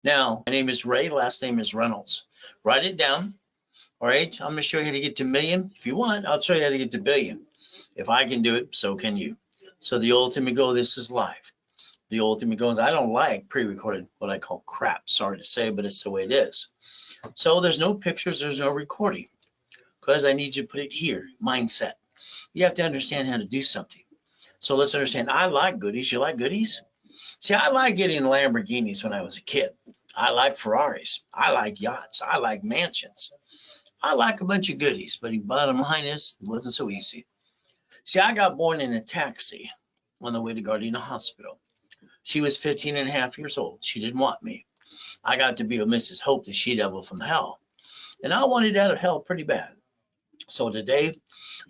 Now, my name is Ray, last name is Reynolds. Write it down. All right, I'm going to show you how to get to million. If you want, I'll show you how to get to billion. If I can do it, so can you. So the ultimate goal, this is live. The ultimate goal is I don't like pre-recorded, what I call crap. Sorry to say, but it's the way it is. So there's no pictures, there's no recording, because I need you to put it here, mindset. You have to understand how to do something. So let's understand, I like goodies. You like goodies? See, I like getting Lamborghinis when I was a kid. I like Ferraris. I like yachts. I like mansions. I like a bunch of goodies, but the bottom line is it wasn't so easy. See, I got born in a taxi on the way to Gardena Hospital. She was 15 and a half years old. She didn't want me. I got to be with Mrs. Hope, the she-devil from hell. And I wanted out of hell pretty bad. So today,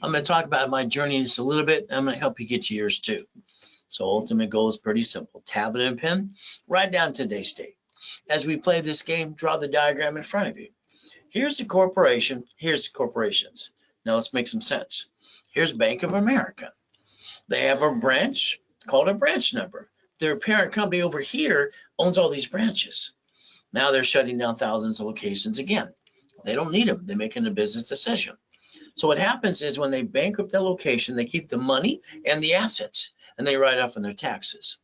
I'm going to talk about my journey just a little bit. I'm going to help you get yours too. So ultimate goal is pretty simple. Tablet and pen, write down today's date. As we play this game, draw the diagram in front of you. Here's the corporation. Here's the corporations. Now let's make some sense. Here's Bank of America. They have a branch called a branch number. Their parent company over here owns all these branches. Now they're shutting down thousands of locations again. They don't need them. They're making a business decision. So what happens is when they bankrupt their location, they keep the money and the assets, and they write off on their taxes.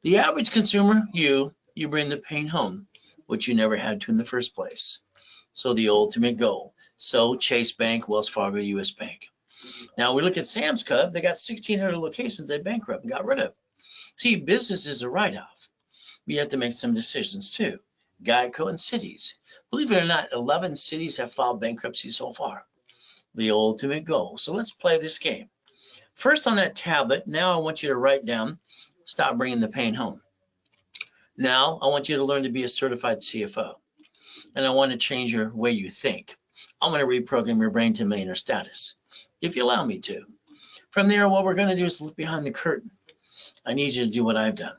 The average consumer, you bring the pain home, which you never had to in the first place. So the ultimate goal. So Chase Bank, Wells Fargo, US Bank. Now we look at Sam's Club. They got 1,600 locations they bankrupt and got rid of. See, business is a write-off. We have to make some decisions too. Geico and cities. Believe it or not, 11 cities have filed bankruptcy so far. The ultimate goal. So let's play this game. First on that tablet, now I want you to write down, stop bringing the pain home. Now I want you to learn to be a certified CFO. And I want to change your way you think. I'm going to reprogram your brain to millionaire status, if you allow me to. From there, what we're going to do is look behind the curtain. I need you to do what I've done.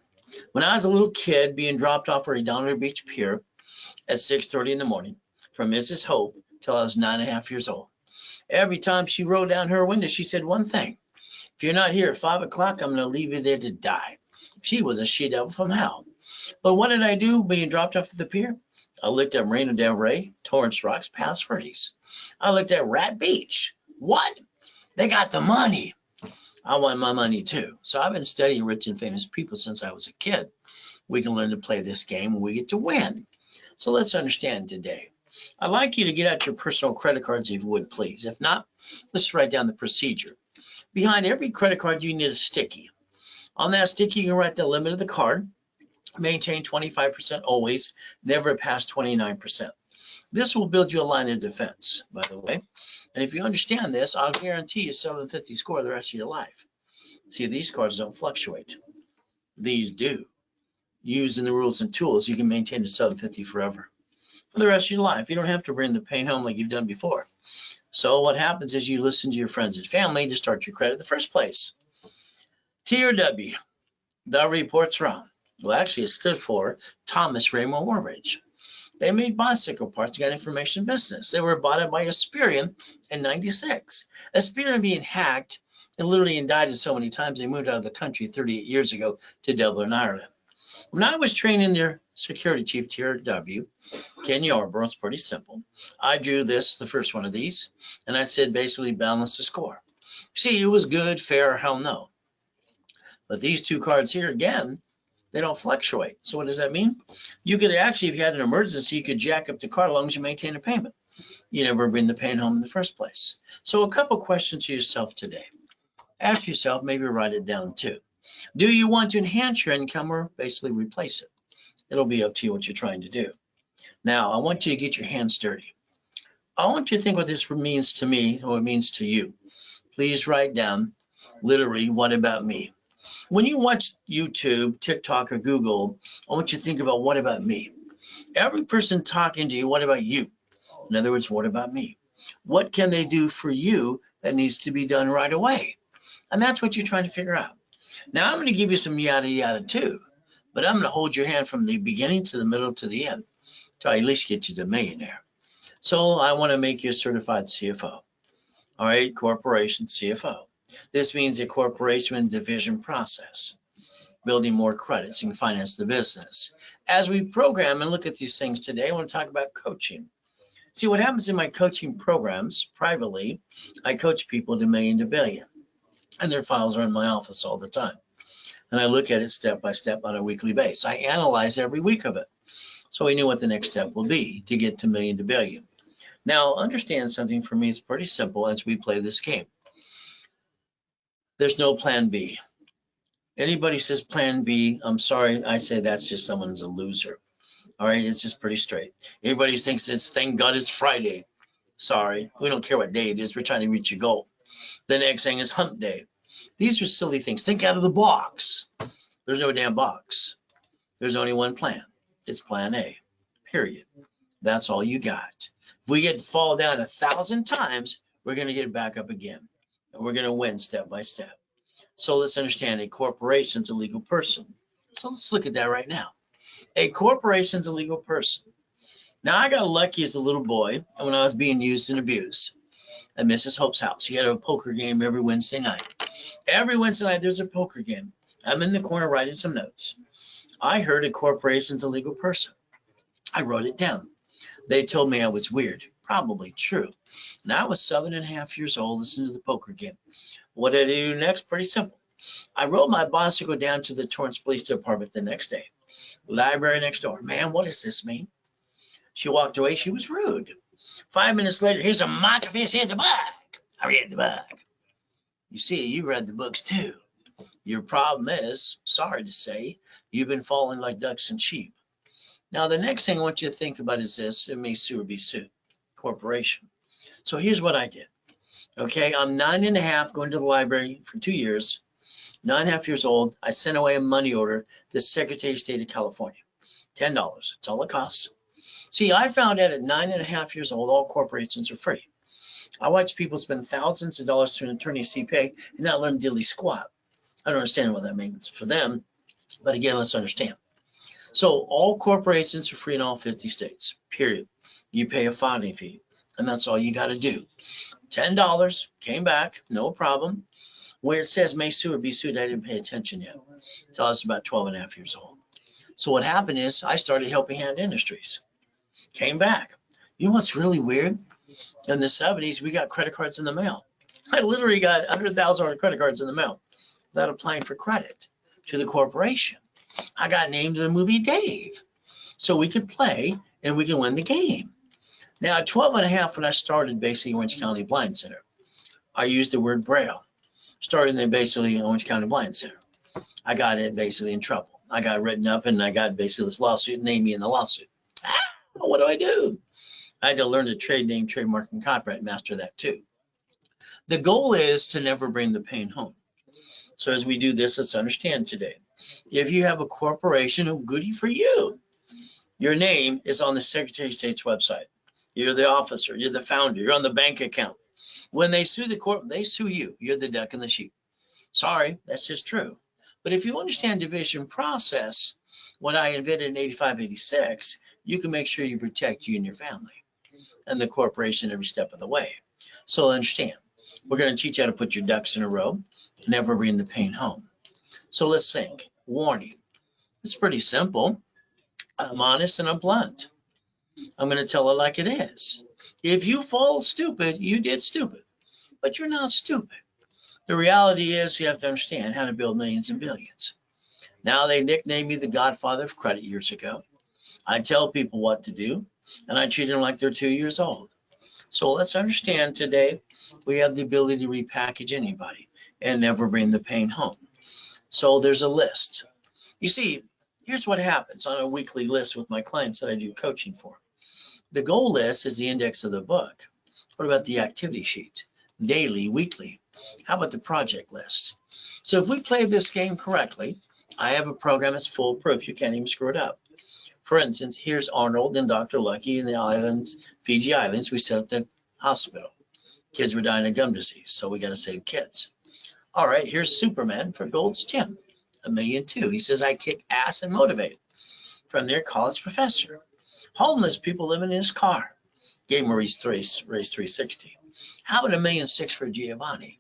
When I was a little kid being dropped off at Redondo Beach Pier at 6:30 in the morning from Mrs. Hope till I was 9.5 years old. Every time she rolled down her window, she said one thing. If you're not here at 5 o'clock, I'm going to leave you there to die. She was a she-devil from hell. But what did I do being dropped off at the pier? I looked at Marina del Rey, Torrance Rocks, Palos Verdes. I looked at Rat Beach. What? They got the money. I want my money too. So I've been studying rich and famous people since I was a kid. We can learn to play this game and we get to win. So let's understand today. I'd like you to get out your personal credit cards if you would, please. If not, let's write down the procedure. Behind every credit card, you need a sticky. On that sticky, you can write the limit of the card. Maintain 25% always, never past 29%. This will build you a line of defense, by the way. And if you understand this, I'll guarantee you 750 score the rest of your life. See, these cards don't fluctuate. These do. Using the rules and tools, you can maintain a 750 forever. For the rest of your life, you don't have to bring the pain home like you've done before. So what happens is you listen to your friends and family to start your credit in the first place. T or W, the report's wrong. Well, actually, it stood for Thomas Raymond Woolridge. They made bicycle parts, got information business. They were bought by Aspirian in '96. Aspirian being hacked and literally indicted so many times, they moved out of the country 38 years ago to Dublin, Ireland. When I was training their security chief, TRW, Ken Yarborough, it's pretty simple. I drew this, the first one of these, and I said basically balance the score. See, it was good, fair, hell no. But these two cards here, again, they don't fluctuate. So what does that mean? You could actually, if you had an emergency, you could jack up the car as long as you maintain a payment. You never bring the pain home in the first place. So a couple questions to yourself today. Ask yourself, maybe write it down too. Do you want to enhance your income or basically replace it? It'll be up to you what you're trying to do. Now, I want you to get your hands dirty. I want you to think what this means to me or it means to you. Please write down, literally, what about me? When you watch YouTube, TikTok, or Google, I want you to think about what about me? Every person talking to you, what about you? In other words, what about me? What can they do for you that needs to be done right away? And that's what you're trying to figure out. Now, I'm going to give you some yada yada too, but I'm going to hold your hand from the beginning to the middle to the end to at least get you to millionaire. So I want to make you a certified CFO. All right, corporation CFO. This means a corporation division process. building more credit so you can finance the business. As we program and look at these things today, I want to talk about coaching. See what happens in my coaching programs privately. I coach people to million to billion, and their files are in my office all the time. And I look at it step by step on a weekly basis. I analyze every week of it. So we knew what the next step will be to get to million to billion. Now, understand something for me, it's pretty simple as we play this game. There's no plan B. Anybody says plan B, I'm sorry, I say that's just someone's a loser. All right, it's just pretty straight. Everybody thinks it's thank God it's Friday. Sorry, we don't care what day it is. We're trying to reach a goal. The next thing is hump day. These are silly things. Think out of the box. There's no damn box. There's only one plan. It's plan A, period. That's all you got. If we get fall down 1,000 times, we're going to get back up again. And we're going to win step by step. So let's understand a corporation's a legal person. So let's look at that right now. A corporation's a legal person. Now, I got lucky as a little boy when I was being used and abused at Mrs. Hope's house. She had a poker game every Wednesday night. Every Wednesday night, there's a poker game. I'm in the corner writing some notes. I heard a corporation's a legal person. I wrote it down. They told me I was weird. Probably true. And I was 7.5 years old listening to the poker game. What did I do next? Pretty simple. I rode my bicycle down to the Torrance Police Department the next day. Library next door. Man, what does this mean? She walked away. She was rude. 5 minutes later, here's a microfiche. Here's a book. I read the book. You see, you read the books too. Your problem is, sorry to say, you've been falling like ducks and sheep. Now, the next thing I want you to think about is this. It may sue or be sued. Corporation. So here's what I did. Okay, I'm 9.5, going to the library for 2 years. 9.5 years old. I sent away a money order to the Secretary of State of California. $10. That's all it costs. See, I found out at 9.5 years old, all corporations are free. I watch people spend thousands of dollars to an attorney CPA and not learn diddly squat. I don't understand what that means for them. But again, let's understand. So all corporations are free in all 50 states, period. You pay a filing fee, and that's all you got to do. $10 came back, no problem. Where it says may sue or be sued, I didn't pay attention yet until I was about 12.5 years old. So what happened is I started Helping Hand Industries. Came back. You know what's really weird? In the 70s, we got credit cards in the mail. I literally got $100,000 credit cards in the mail without applying for credit to the corporation. I got named in the movie Dave. So we could play and we can win the game. Now, at 12.5, when I started basically Orange County Blind Center, I used the word Braille. Started in basically Orange County Blind Center. I got it basically in trouble. I got written up and I got basically this lawsuit, named me in the lawsuit. What do I do? I had to learn to trade name, trademark, and copyright, master that too. The goal is to never bring the pain home. So as we do this, let's understand today. If you have a corporation, oh, goody for you. Your name is on the Secretary of State's website. You're the officer, you're the founder, you're on the bank account. When they sue the corp, they sue you. You're the duck and the sheep. Sorry, that's just true. But if you understand division process, what I invented in 85, 86, you can make sure you protect you and your family and the corporation every step of the way. So understand, we're going to teach you how to put your ducks in a row, never bring the pain home. So let's think. Warning. It's pretty simple. I'm honest and I'm blunt. I'm going to tell it like it is. If you fall stupid, you did stupid, but you're not stupid. The reality is you have to understand how to build millions and billions. Now they nicknamed me the Godfather of Credit years ago. I tell people what to do, and I treat them like they're 2 years old. So let's understand today, we have the ability to repackage anybody and never bring the pain home. So there's a list. You see, here's what happens on a weekly list with my clients that I do coaching for. The goal list is the index of the book. What about the activity sheet? Daily, weekly. How about the project list? So if we play this game correctly, I have a program that's foolproof. You can't even screw it up. For instance, here's Arnold and Dr. Lucky in the islands, Fiji Islands. We set up the hospital. Kids were dying of gum disease, so we got to save kids. All right, here's Superman for Gold's Gym, $1.2 million. He says, I kick ass and motivate. From their college professor. Homeless people living in his car. Gave him a race 360. How about $1.6 million for Giovanni?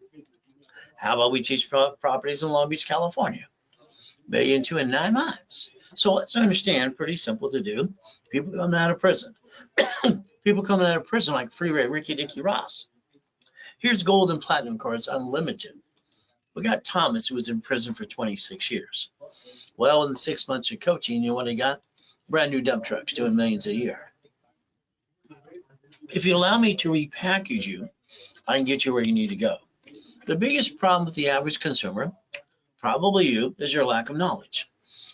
How about we teach properties in Long Beach, California? $1.2 million in 9 months. So let's understand, pretty simple to do. People coming out of prison. People coming out of prison like Freeway Ricky Dicky Ross. Here's gold and platinum cards, unlimited. We got Thomas, who was in prison for 26 years. Well, in 6 months of coaching, you know what he got? Brand new dump trucks doing millions a year. If you allow me to repackage you, I can get you where you need to go. The biggest problem with the average consumer, probably you, is your lack of knowledge.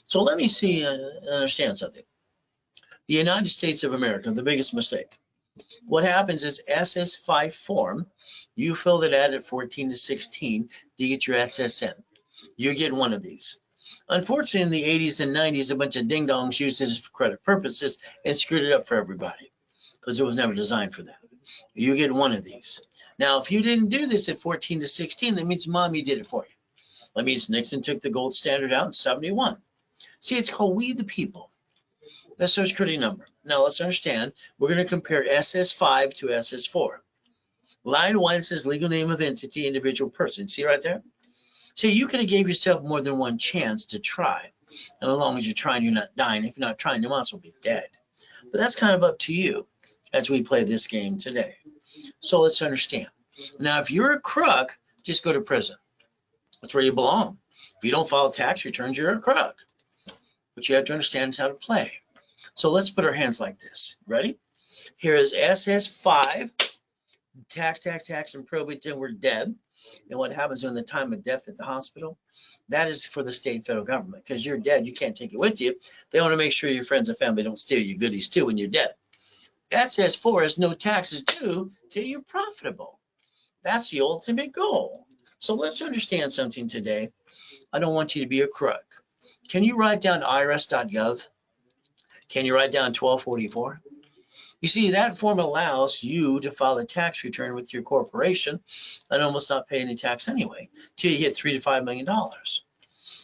So let me see and understand something. The United States of America, the biggest mistake. What happens is SS5 form, you fill it out at 14 to 16 to get your SSN. You get one of these. Unfortunately, in the 80s and 90s, a bunch of ding-dongs used it for credit purposes and screwed it up for everybody because it was never designed for that. You get one of these. Now, if you didn't do this at 14 to 16, that means mommy did it for you. That means Nixon took the gold standard out in 71. See, it's called We the People. That's Social Security number. Now, let's understand, we're going to compare SS5 to SS4. Line 1 says legal name of entity, individual person. See right there? See, you could have gave yourself more than one chance to try. And as long as you're trying, you're not dying. If you're not trying, you might as well be dead. But that's kind of up to you as we play this game today. So let's understand. Now, if you're a crook, just go to prison. That's where you belong. If you don't file tax returns, you're a crook. What you have to understand is how to play. So let's put our hands like this. Ready? Here is SS5, tax, and probate till we're dead. And what happens in the time of death at the hospital? That is for the state and federal government. Because you're dead, you can't take it with you. They want to make sure your friends and family don't steal your goodies too when you're dead. SS4 is no taxes due till you're profitable. That's the ultimate goal. So let's understand something today. I don't want you to be a crook. Can you write down irs.gov? Can you write down 1244? You see, that form allows you to file a tax return with your corporation and almost not pay any tax anyway, till you hit $3 to $5 million.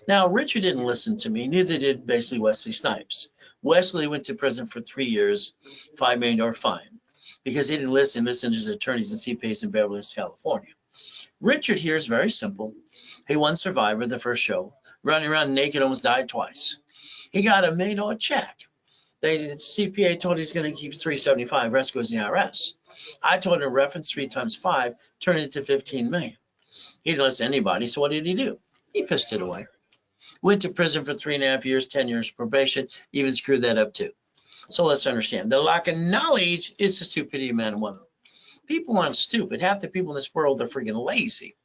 Now, Richard didn't listen to me, neither did basically Wesley Snipes. Wesley went to prison for 3 years, $5 million fine, because he didn't listen to his attorneys and CPAs in Beverly Hills, California. Richard here is very simple. He won Survivor, the first show, running around naked, almost died twice. He got $1 million check. The CPA told he's going to keep $375, rest goes in the IRS. I told him reference 3 times 5, turn it to $15 million. He didn't listen to anybody, so what did he do? He pissed it away. Went to prison for 3.5 years, 10 years probation, even screwed that up too. So let's understand, the lack of knowledge is the stupidity of men and women. People aren't stupid. Half the people in this world are freaking lazy.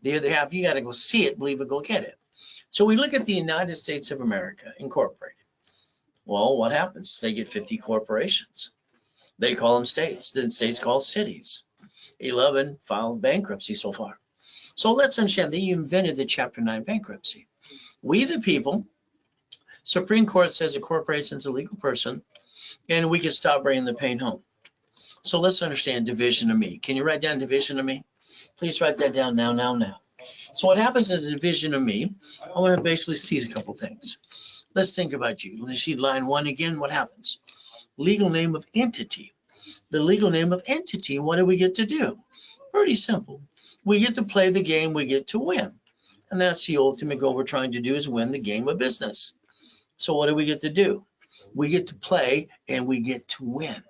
The other half, you got to go see it, believe it, go get it. So we look at the United States of America, Incorporated. Well, what happens? They get 50 corporations. They call them states. Then states call cities. 11 filed bankruptcy so far. So let's understand, they invented the Chapter 9 bankruptcy. We the people, Supreme Court says a corporation is a legal person, and we can stop bringing the pain home. So let's understand division of me. Can you write down division of me? Please write that down now. So what happens is the division of me, I want to basically see a couple things. Let's think about you. Let's see line 1 again. What happens? Legal name of entity. The legal name of entity, what do we get to do? Pretty simple. We get to play the game, we get to win. And that's the ultimate goal we're trying to do, is win the game of business. So what do we get to do? We get to play and we get to win.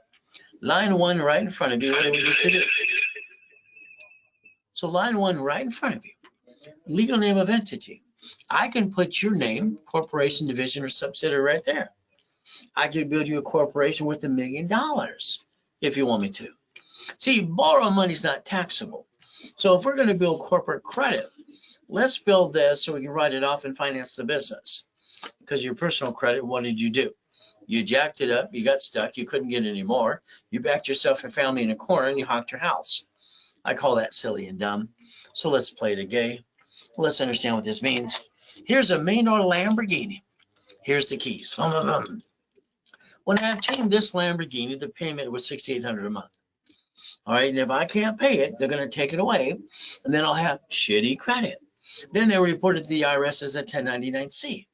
Line 1 right in front of you, what do we get to do? So line 1 right in front of you. Legal name of entity. I can put your name, corporation, division, or subsidiary right there. I could build you a corporation worth $1 million if you want me to. See, borrow money is not taxable. So if we're going to build corporate credit, let's build this so we can write it off and finance the business. Because your personal credit, what did you do? You jacked it up, you got stuck, you couldn't get any more. You backed yourself and family in a corner and you hocked your house. I call that silly and dumb. So let's play it again. Let's understand what this means. Here's $1 million Lamborghini. Here's the keys. When I obtained this Lamborghini, the payment was $6,800 a month. All right, and if I can't pay it, they're going to take it away, and then I'll have shitty credit. Then they reported to the IRS as a 1099-C.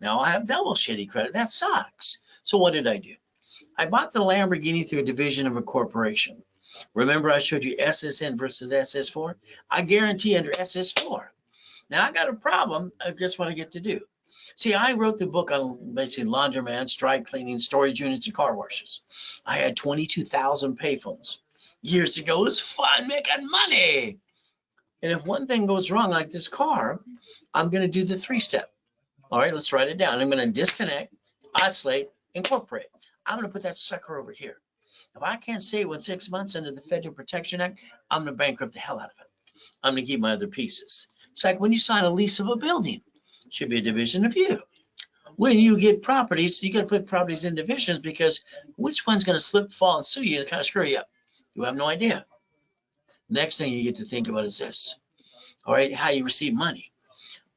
Now I have double shitty credit. That sucks. So what did I do? I bought the Lamborghini through a division of a corporation. Remember I showed you SSN versus SS4? I guarantee under SS4. Now I got a problem. Guess what I get to do? See, I wrote the book on basically laundromats, dry cleaning, storage units, and car washes. I had 22,000 payphones. Years ago, it was fun making money. And if one thing goes wrong, like this car, I'm going to do the 3-step. All right, let's write it down. I'm going to disconnect, isolate, incorporate. I'm going to put that sucker over here. If I can't say it within 6 months under the Federal Protection Act, I'm going to bankrupt the hell out of it. I'm going to keep my other pieces. It's like when you sign a lease of a building, it should be a division of you. When you get properties, you got to put properties in divisions, because which one's going to slip, fall, and sue you and kind of screw you up? You have no idea. Next thing you get to think about is this. All right, how you receive money.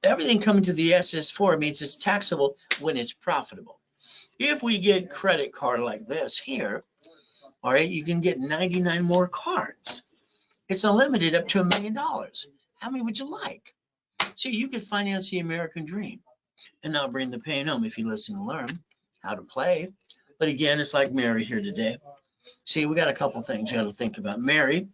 Everything coming to the SS4 means it's taxable when it's profitable. If we get credit card like this here, all right, you can get 99 more cards. It's unlimited up to $1 million. How many would you like? See, you could finance the American dream and not bring the pain home if you listen and learn how to play. But again, it's like Mary here today. See, we got a couple things you got to think about. Mary,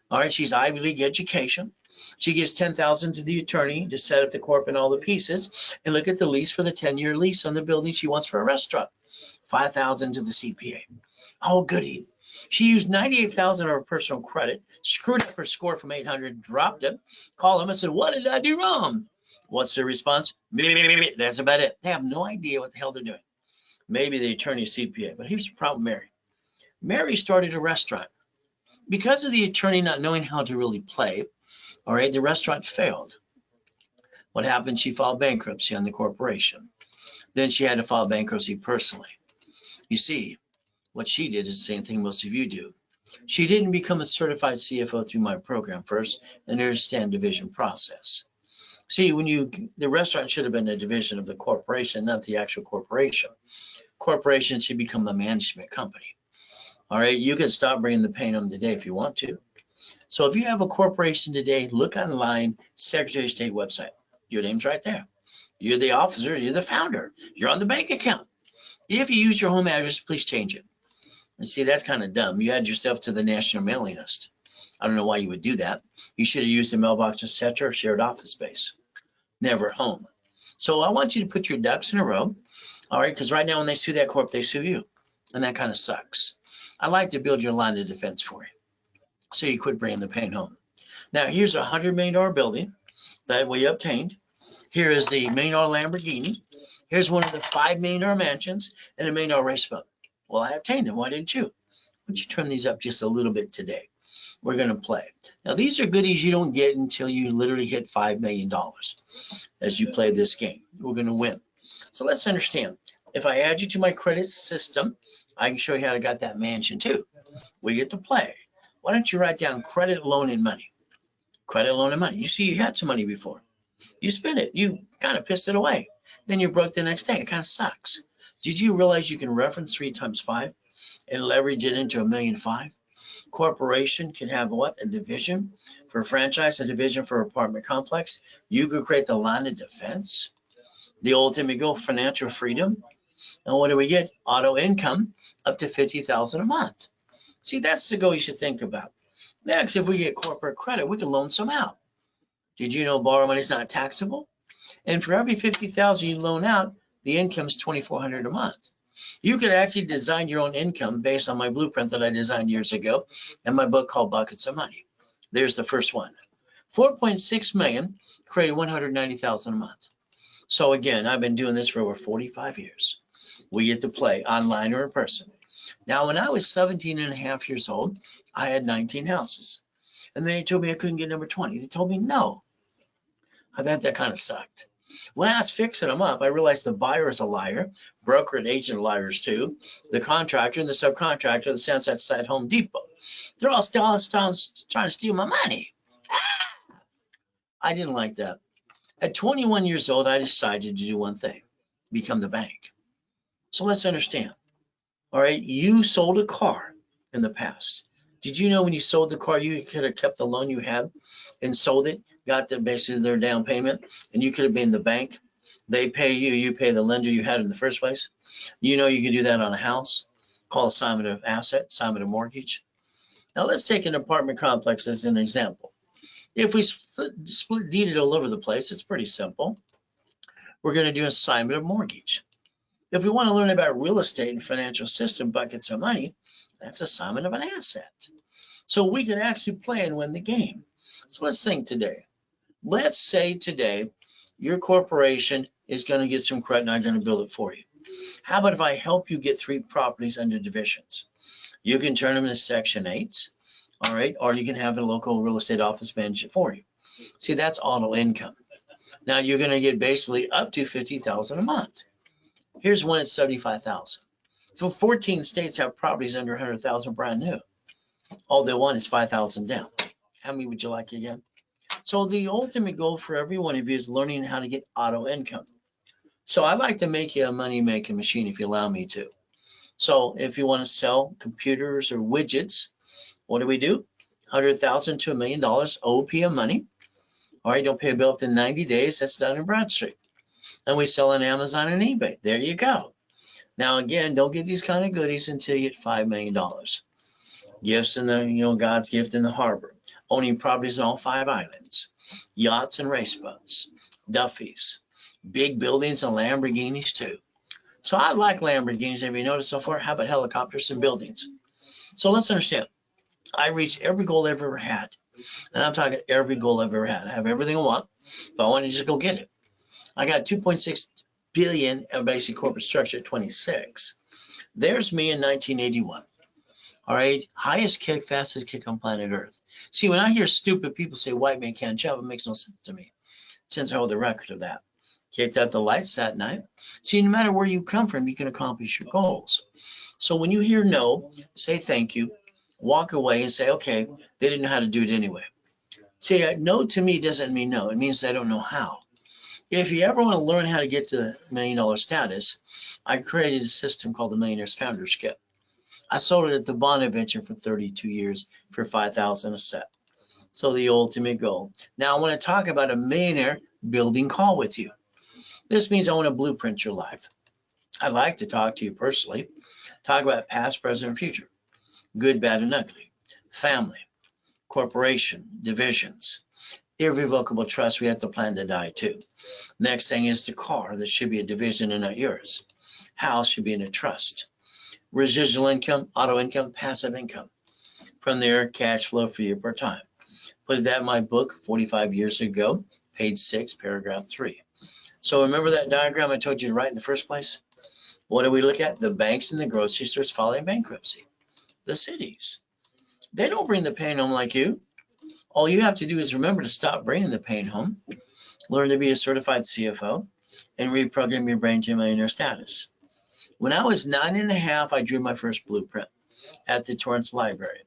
all right, she's Ivy League education. She gives $10,000 to the attorney to set up the corp and all the pieces, and look at the lease for the 10-year lease on the building she wants for a restaurant. $5,000 to the CPA. Oh, goody. She used $98,000 of her personal credit, screwed up her score from 800, dropped it, called them and said, "What did I do wrong?" What's their response? That's about it. They have no idea what the hell they're doing. Maybe the attorney CPA. But here's the problem, Mary. Mary started a restaurant. Because of the attorney not knowing how to really play, all right, the restaurant failed. What happened? She filed bankruptcy on the corporation. Then she had to file bankruptcy personally. You see, what she did is the same thing most of you do. She didn't become a certified CFO through my program first and understand division process. See, the restaurant should have been a division of the corporation, not the actual corporation. Corporation should become a management company. All right, you can stop bringing the pain home today if you want to. So if you have a corporation today, look online, Secretary of State website. Your name's right there. You're the officer, you're the founder, you're on the bank account. If you use your home address, please change it. And see, that's kind of dumb. You add yourself to the national mailing list. I don't know why you would do that. You should have used the mailbox, etc., or shared office space. Never home. So I want you to put your ducks in a row. All right, because right now when they sue that corp, they sue you. And that kind of sucks. I like to build your line of defense for you, so you quit bringing the pain home. Now, here's a $100 million building that we obtained. Here is the $1 million Lamborghini. Here's one of the $5 million mansions and a $1 million race boat. Well, I obtained them. Why didn't you? Why don't you trim these up just a little bit today? We're going to play. Now, these are goodies you don't get until you literally hit $5 million as you play this game. We're going to win. So let's understand. If I add you to my credit system, I can show you how I got that mansion too. We get to play. Why don't you write down credit, loan, and money? Credit, loan, and money. You see, you had some money before. You spent it. You kind of pissed it away. Then you broke the next day. It kind of sucks. Did you realize you can reference 3 times 5 and leverage it into $1.5 million? Corporation can have what? A division for a franchise, a division for apartment complex. You could create the line of defense, the ultimate goal, financial freedom. And what do we get? Auto income up to $50,000 a month. See, that's the goal you should think about. Next, if we get corporate credit, we can loan some out. Did you know borrow money is not taxable? And for every $50,000 you loan out, the income is $2,400 a month. You could actually design your own income based on my blueprint that I designed years ago and my book called Buckets of Money. There's the first one. 4.6 million created $190,000 a month. So again, I've been doing this for over 45 years. We get to play online or in person. Now, when I was 17 and a half years old, I had 19 houses. And they told me I couldn't get number 20. They told me no. I thought that kind of sucked. When I was fixing them up, I realized the buyer is a liar, broker and agent are liars too, the contractor and the subcontractor that sounds outside Home Depot. They're all still trying to steal my money. I didn't like that. At 21 years old, I decided to do one thing, become the bank. So let's understand. All right, you sold a car in the past. Did you know when you sold the car, you could have kept the loan you had and sold it, got basically their down payment, and you could have been the bank. They pay you, you pay the lender you had in the first place. You know you can do that on a house, called assignment of asset, assignment of mortgage. Now let's take an apartment complex as an example. If we split deed it all over the place, it's pretty simple. we're going to do assignment of mortgage. If we want to learn about real estate and financial system buckets of money, that's assignment of an asset. So we can actually play and win the game. So let's think today. Let's say today your corporation is going to get some credit and I'm going to build it for you. How about if I help you get 3 properties under divisions? You can turn them into Section 8s, all right, or you can have a local real estate office manage it for you. See, that's auto income. Now you're going to get basically up to $50,000 a month. Here's one at $75,000. So 14 states have properties under 100,000 brand new. All they want is 5,000 down. How many would you like again? So the ultimate goal for every one of you is learning how to get auto income. So I'd like to make you a money-making machine if you allow me to. So if you want to sell computers or widgets, what do we do? 100,000 to $1 million OPM money. All right, don't pay a bill up to 90 days. That's done in Bradstreet. And we sell on Amazon and eBay. There you go. Now, again, don't get these kind of goodies until you get $5 million. Gifts in the, God's gift in the harbor. Owning properties on all 5 islands. Yachts and race boats. Duffys. Big buildings and Lamborghinis too. So I like Lamborghinis. Have you noticed so far? How about helicopters and buildings? So let's understand. I reached every goal I've ever had. And I'm talking every goal I've ever had. I have everything I want, but I want to just go get it. I got 2.6 billion of basic corporate structure at 26. There's me in 1981. All right, highest kick, fastest kick on planet Earth. See, when I hear stupid people say white man can't jump, it makes no sense to me, since I hold the record of that. Kicked out the lights that night. See, no matter where you come from, you can accomplish your goals. So when you hear no, say thank you, walk away and say, okay, they didn't know how to do it anyway. See, no to me doesn't mean no. It means I don't know how. If you ever want to learn how to get to the $1 million status, I created a system called the Millionaire's Founders Kit. I sold it at the Bonaventure for 32 years for $5,000 a set. So the ultimate goal. Now I want to talk about a millionaire building call with you. This means I want to blueprint your life. I'd like to talk to you personally, talk about past, present, and future, good, bad, and ugly, family, corporation, divisions, irrevocable trust. We have to plan to die too. Next thing is the car. That should be a division and not yours. House should be in a trust. Residual income, auto income, passive income. From there, cash flow for you per time. Put that in my book 45 years ago, page 6, paragraph 3. So remember that diagram I told you to write in the first place? What do we look at? The banks and the grocery stores filing bankruptcy. The cities. They don't bring the pain home like you. All you have to do is remember to stop bringing the pain home, learn to be a certified CFO, and reprogram your brain to millionaire status. When I was 9.5, I drew my first blueprint at the Torrance Library.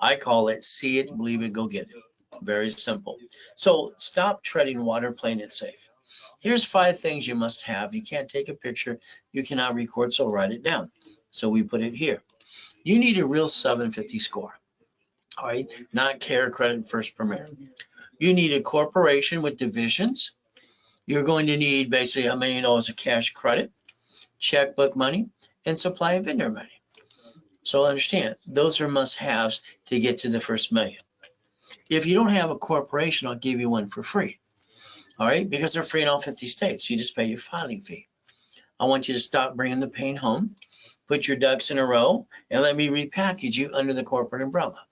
I call it See It, Believe It, Go Get It. Very simple. So stop treading water, playing it safe. Here's 5 things you must have. You can't take a picture. You cannot record, so write it down. So we put it here. You need a real 750 score. All right, not care, credit, first premier. You need a corporation with divisions. You're going to need basically $1 million of cash credit, checkbook money, and supply and vendor money. So understand, those are must-haves to get to the first million. If you don't have a corporation, I'll give you one for free. All right, because they're free in all 50 states. You just pay your filing fee. I want you to stop bringing the pain home, put your ducks in a row, and let me repackage you under the corporate umbrella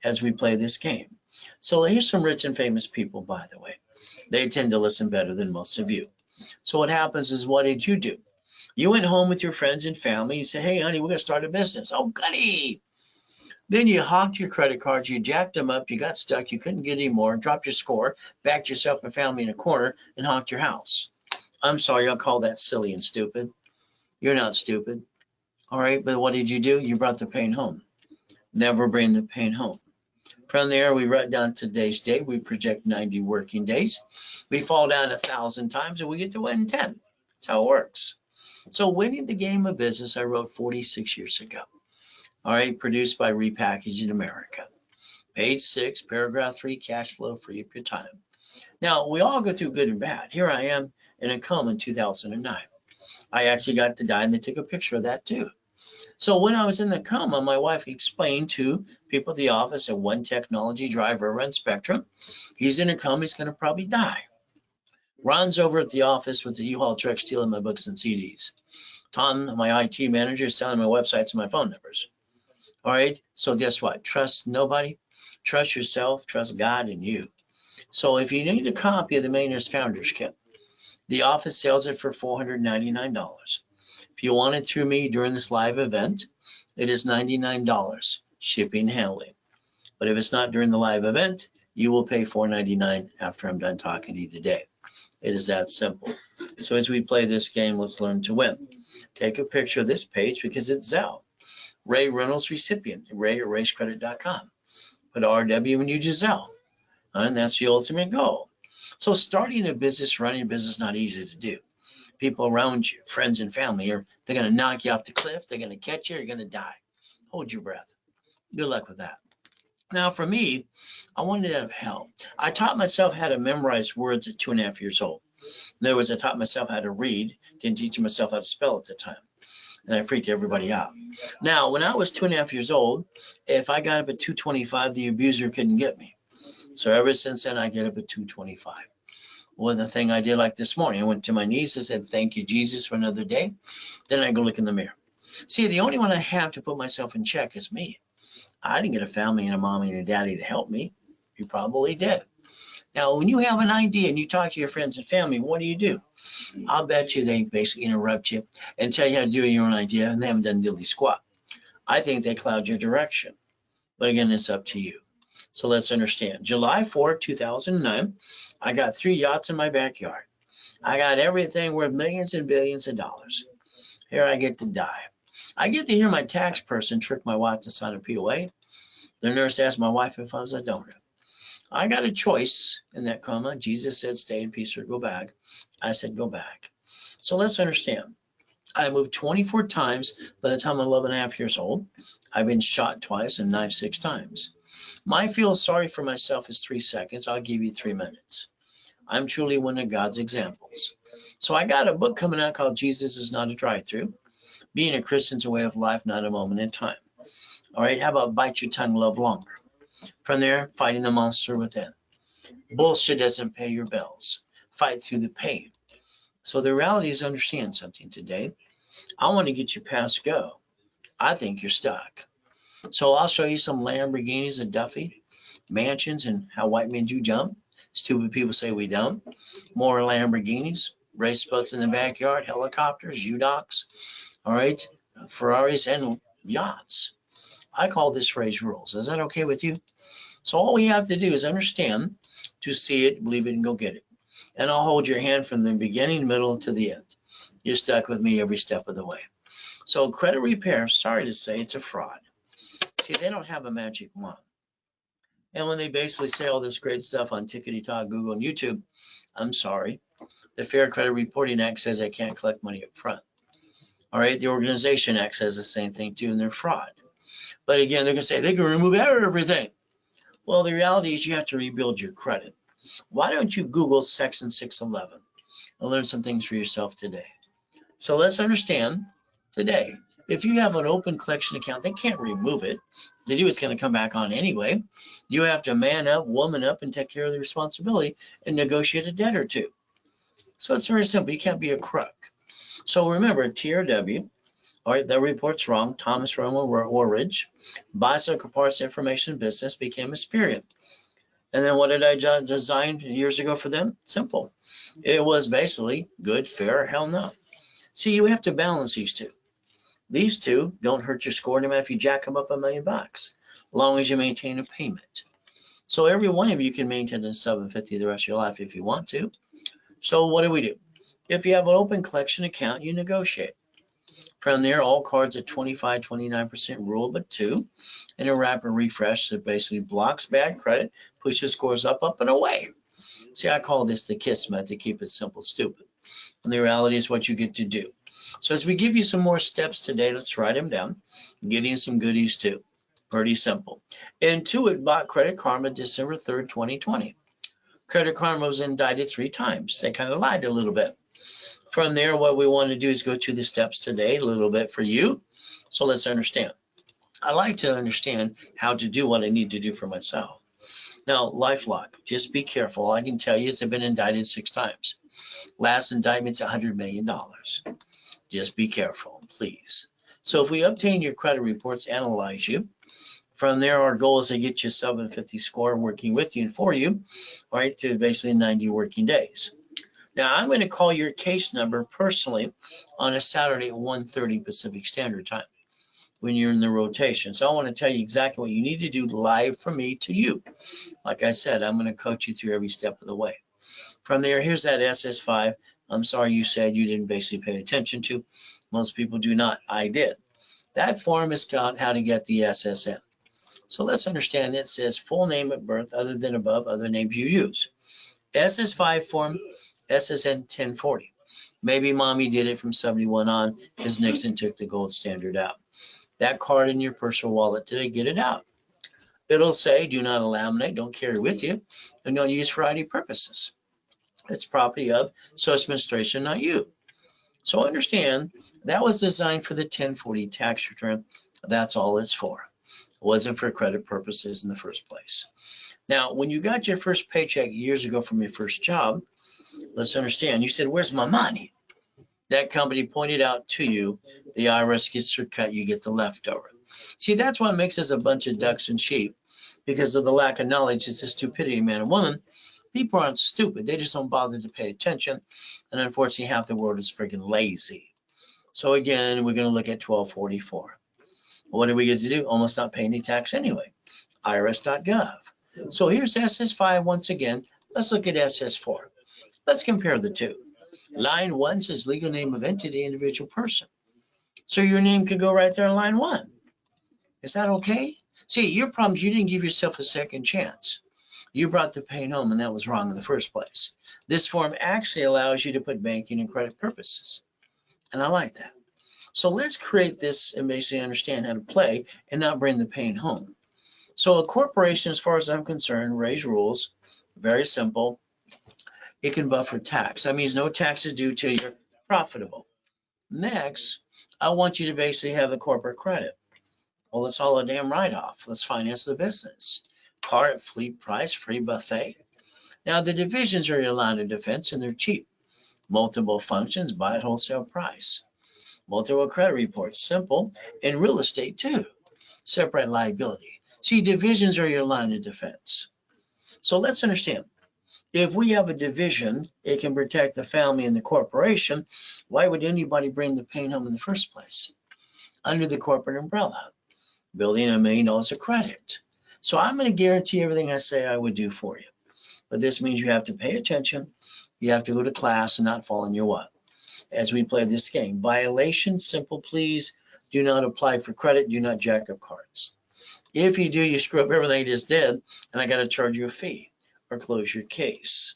as we play this game. So here's some rich and famous people, by the way. They tend to listen better than most of you. So what happens is, what did you do? You went home with your friends and family. You said, hey, honey, we're going to start a business. Oh, goody. Then you hawked your credit cards, you jacked them up, you got stuck, you couldn't get any more, dropped your score, backed yourself and family in a corner, and hawked your house. I'm sorry, I'll call that silly and stupid. You're not stupid. All right, but what did you do? You brought the pain home. Never bring the pain home. From there, we write down today's date. We project 90 working days. We fall down 1,000 times and we get to win 10. That's how it works. So winning the game of business, I wrote 46 years ago. All right, produced by Repackaging America. Page 6, paragraph 3, cash flow free up your time. Now, we all go through good and bad. Here I am in a coma in 2009. I actually got to die and they took a picture of that too. So when I was in the coma, my wife explained to people at the office at One Technology Drive over on Spectrum, he's in a coma, he's going to probably die. Ron's over at the office with the U-Haul truck stealing my books and CDs. Tom, my IT manager, is selling my websites and my phone numbers. All right, so guess what? Trust nobody, trust yourself, trust God and you. So if you need a copy of the Millionaires Founders Kit, the office sells it for $499. If you want it through me during this live event, it is $99 shipping and handling. But if it's not during the live event, you will pay $499 after I'm done talking to you today. It is that simple. So as we play this game, let's learn to win. Take a picture of this page because it's Zelle. Ray Reynolds recipient, ray@racecredit.com. Put RW when you do Zelle. And that's the ultimate goal. So starting a business, running a business is not easy to do. People around you, friends and family, they're going to knock you off the cliff. They're going to catch you. You're going to die. Hold your breath. Good luck with that. Now, for me, I wanted to have help. I taught myself how to memorize words at 2.5 years old. In other words, I taught myself how to read, didn't teach myself how to spell at the time. And I freaked everybody out. Now, when I was 2.5 years old, if I got up at 2:25, the abuser couldn't get me. So ever since then, I get up at 2:25. Well, the thing I did like this morning, I went to my knees and said, thank you, Jesus, for another day. Then I go look in the mirror. See, the only one I have to put myself in check is me. I didn't get a family and a mommy and a daddy to help me. You probably did. Now, when you have an idea and you talk to your friends and family, what do? I'll bet you they basically interrupt you and tell you how to do your own idea, and they haven't done diddly squat. I think they cloud your direction. But again, it's up to you. So let's understand. July 4, 2009, I got 3 yachts in my backyard. I got everything worth millions and billions of dollars. Here I get to die. I get to hear my tax person trick my wife to sign a POA. The nurse asked my wife if I was a donor. I got a choice in that coma. Jesus said, stay in peace or go back. I said, go back. So let's understand. I moved 24 times by the time I'm 11.5 years old. I've been shot twice and knifed 6 times. My feel sorry for myself is 3 seconds. I'll give you 3 minutes. I'm truly one of God's examples. So I got a book coming out called Jesus is Not a Drive-Through. Being a Christian's a way of life, not a moment in time. All right, how about bite your tongue, love longer? From there, fighting the monster within. Bullshit doesn't pay your bills. Fight through the pain. So the reality is, understand something today. I want to get you past go. I think you're stuck. So I'll show you some Lamborghinis and Duffy, mansions, and how white men do jump. Stupid people say we don't. More Lamborghinis, race boats in the backyard, helicopters, U-Docks, all right, Ferraris and yachts. I call this Ray's Rules. Is that okay with you? So all we have to do is understand to see it, believe it, and go get it. And I'll hold your hand from the beginning, middle, to the end. You're stuck with me every step of the way. So credit repair, sorry to say, it's a fraud. See, they don't have a magic wand. And when they basically say all this great stuff on Tickety Talk, Google, and YouTube, I'm sorry. The Fair Credit Reporting Act says they can't collect money up front. All right, the Organization Act says the same thing too, and they're fraud. But again, they're going to say they can remove everything. Well, the reality is you have to rebuild your credit. Why don't you Google Section 611 and learn some things for yourself today? So let's understand today. If you have an open collection account, they can't remove it. If they do, it's going to come back on anyway. You have to man up, woman up, and take care of the responsibility and negotiate a debt or two. So it's very simple. You can't be a crook. So remember, TRW, all right, that report's wrong. Thomas Roman Warridge, Bicycle Parts Information Business, became a Experian. And then what did I design years ago for them? Simple. It was basically good, fair, hell no. See, you have to balance these two. These two don't hurt your score no matter if you jack them up $1 million, as long as you maintain a payment. So every one of you can maintain a 750 the rest of your life if you want to. So what do? If you have an open collection account, you negotiate. From there, all cards at 25, 29% rule, but 2, and a rapid refresh that basically blocks bad credit, pushes scores up, and away. See, I call this the KISS method, keep it simple, stupid. And the reality is what you get to do. So as we give you some more steps today, let's write them down. Getting some goodies too. Pretty simple. Intuit bought Credit Karma December 3rd, 2020. Credit Karma was indicted 3 times. They kind of lied a little bit. From there, what we want to do is go to the steps today, a little bit for you. So let's understand. I like to understand how to do what I need to do for myself. Now, LifeLock, just be careful. All I can tell you is they've been indicted 6 times. Last indictment's $100 million. Just be careful, please. So if we obtain your credit reports, analyze you, from there, our goal is to get you a 750 score working with you and for you, all right, to basically 90 working days. Now, I'm going to call your case number personally on a Saturday at 1:30 Pacific Standard Time when you're in the rotation. So I want to tell you exactly what you need to do live from me to you. Like I said, I'm going to coach you through every step of the way. From there, here's that SS5. I'm sorry you said you didn't basically pay attention to. Most people do not. I did. That form is called how to get the SSN. So let's understand it says full name at birth other than above other names you use. SS5 form, SSN 1040. Maybe mommy did it from 71 on because Nixon took the gold standard out. That card in your personal wallet, did I get it out? It'll say do not laminate, don't carry with you, and don't use for ID purposes. It's property of Social Administration, not you. So understand that was designed for the 1040 tax return. That's all it's for. It wasn't for credit purposes in the first place. Now, when you got your first paycheck years ago from your first job, let's understand, you said, where's my money? That company pointed out to you, the IRS gets their cut, you get the leftover. See, that's what makes us a bunch of ducks and sheep, because of the lack of knowledge. It's the stupidity, man and woman. People aren't stupid, they just don't bother to pay attention. And unfortunately, half the world is freaking lazy. So again, we're going to look at 1244. What do we get to do? Almost not pay any tax anyway. IRS.gov. So here's SS5 once again. Let's look at SS4. Let's compare the two. Line 1 says legal name of entity, individual person. So your name could go right there in line 1. Is that okay? See, your problem is you didn't give yourself a second chance. You brought the pain home, and that was wrong in the first place. This form actually allows you to put banking and credit purposes. And I like that. So let's create this and basically understand how to play and not bring the pain home. So a corporation, as far as I'm concerned, raise rules, very simple. It can buffer tax. That means no taxes due till you're profitable. Next, I want you to basically have the corporate credit. Well, it's all a damn write-off. Let's finance the business. Car at fleet price, free buffet. Now the divisions are your line of defense and they're cheap. Multiple functions, buy at wholesale price. Multiple credit reports, simple, and real estate too. Separate liability. See, divisions are your line of defense. So let's understand, if we have a division, it can protect the family and the corporation. Why would anybody bring the pain home in the first place? Under the corporate umbrella, building $1 million of credit. So I'm going to guarantee everything I say I would do for you. But this means you have to pay attention. You have to go to class and not fall in your what? As we play this game. Violation, simple please. Do not apply for credit. Do not jack up cards. If you do, you screw up everything I just did, and I got to charge you a fee or close your case.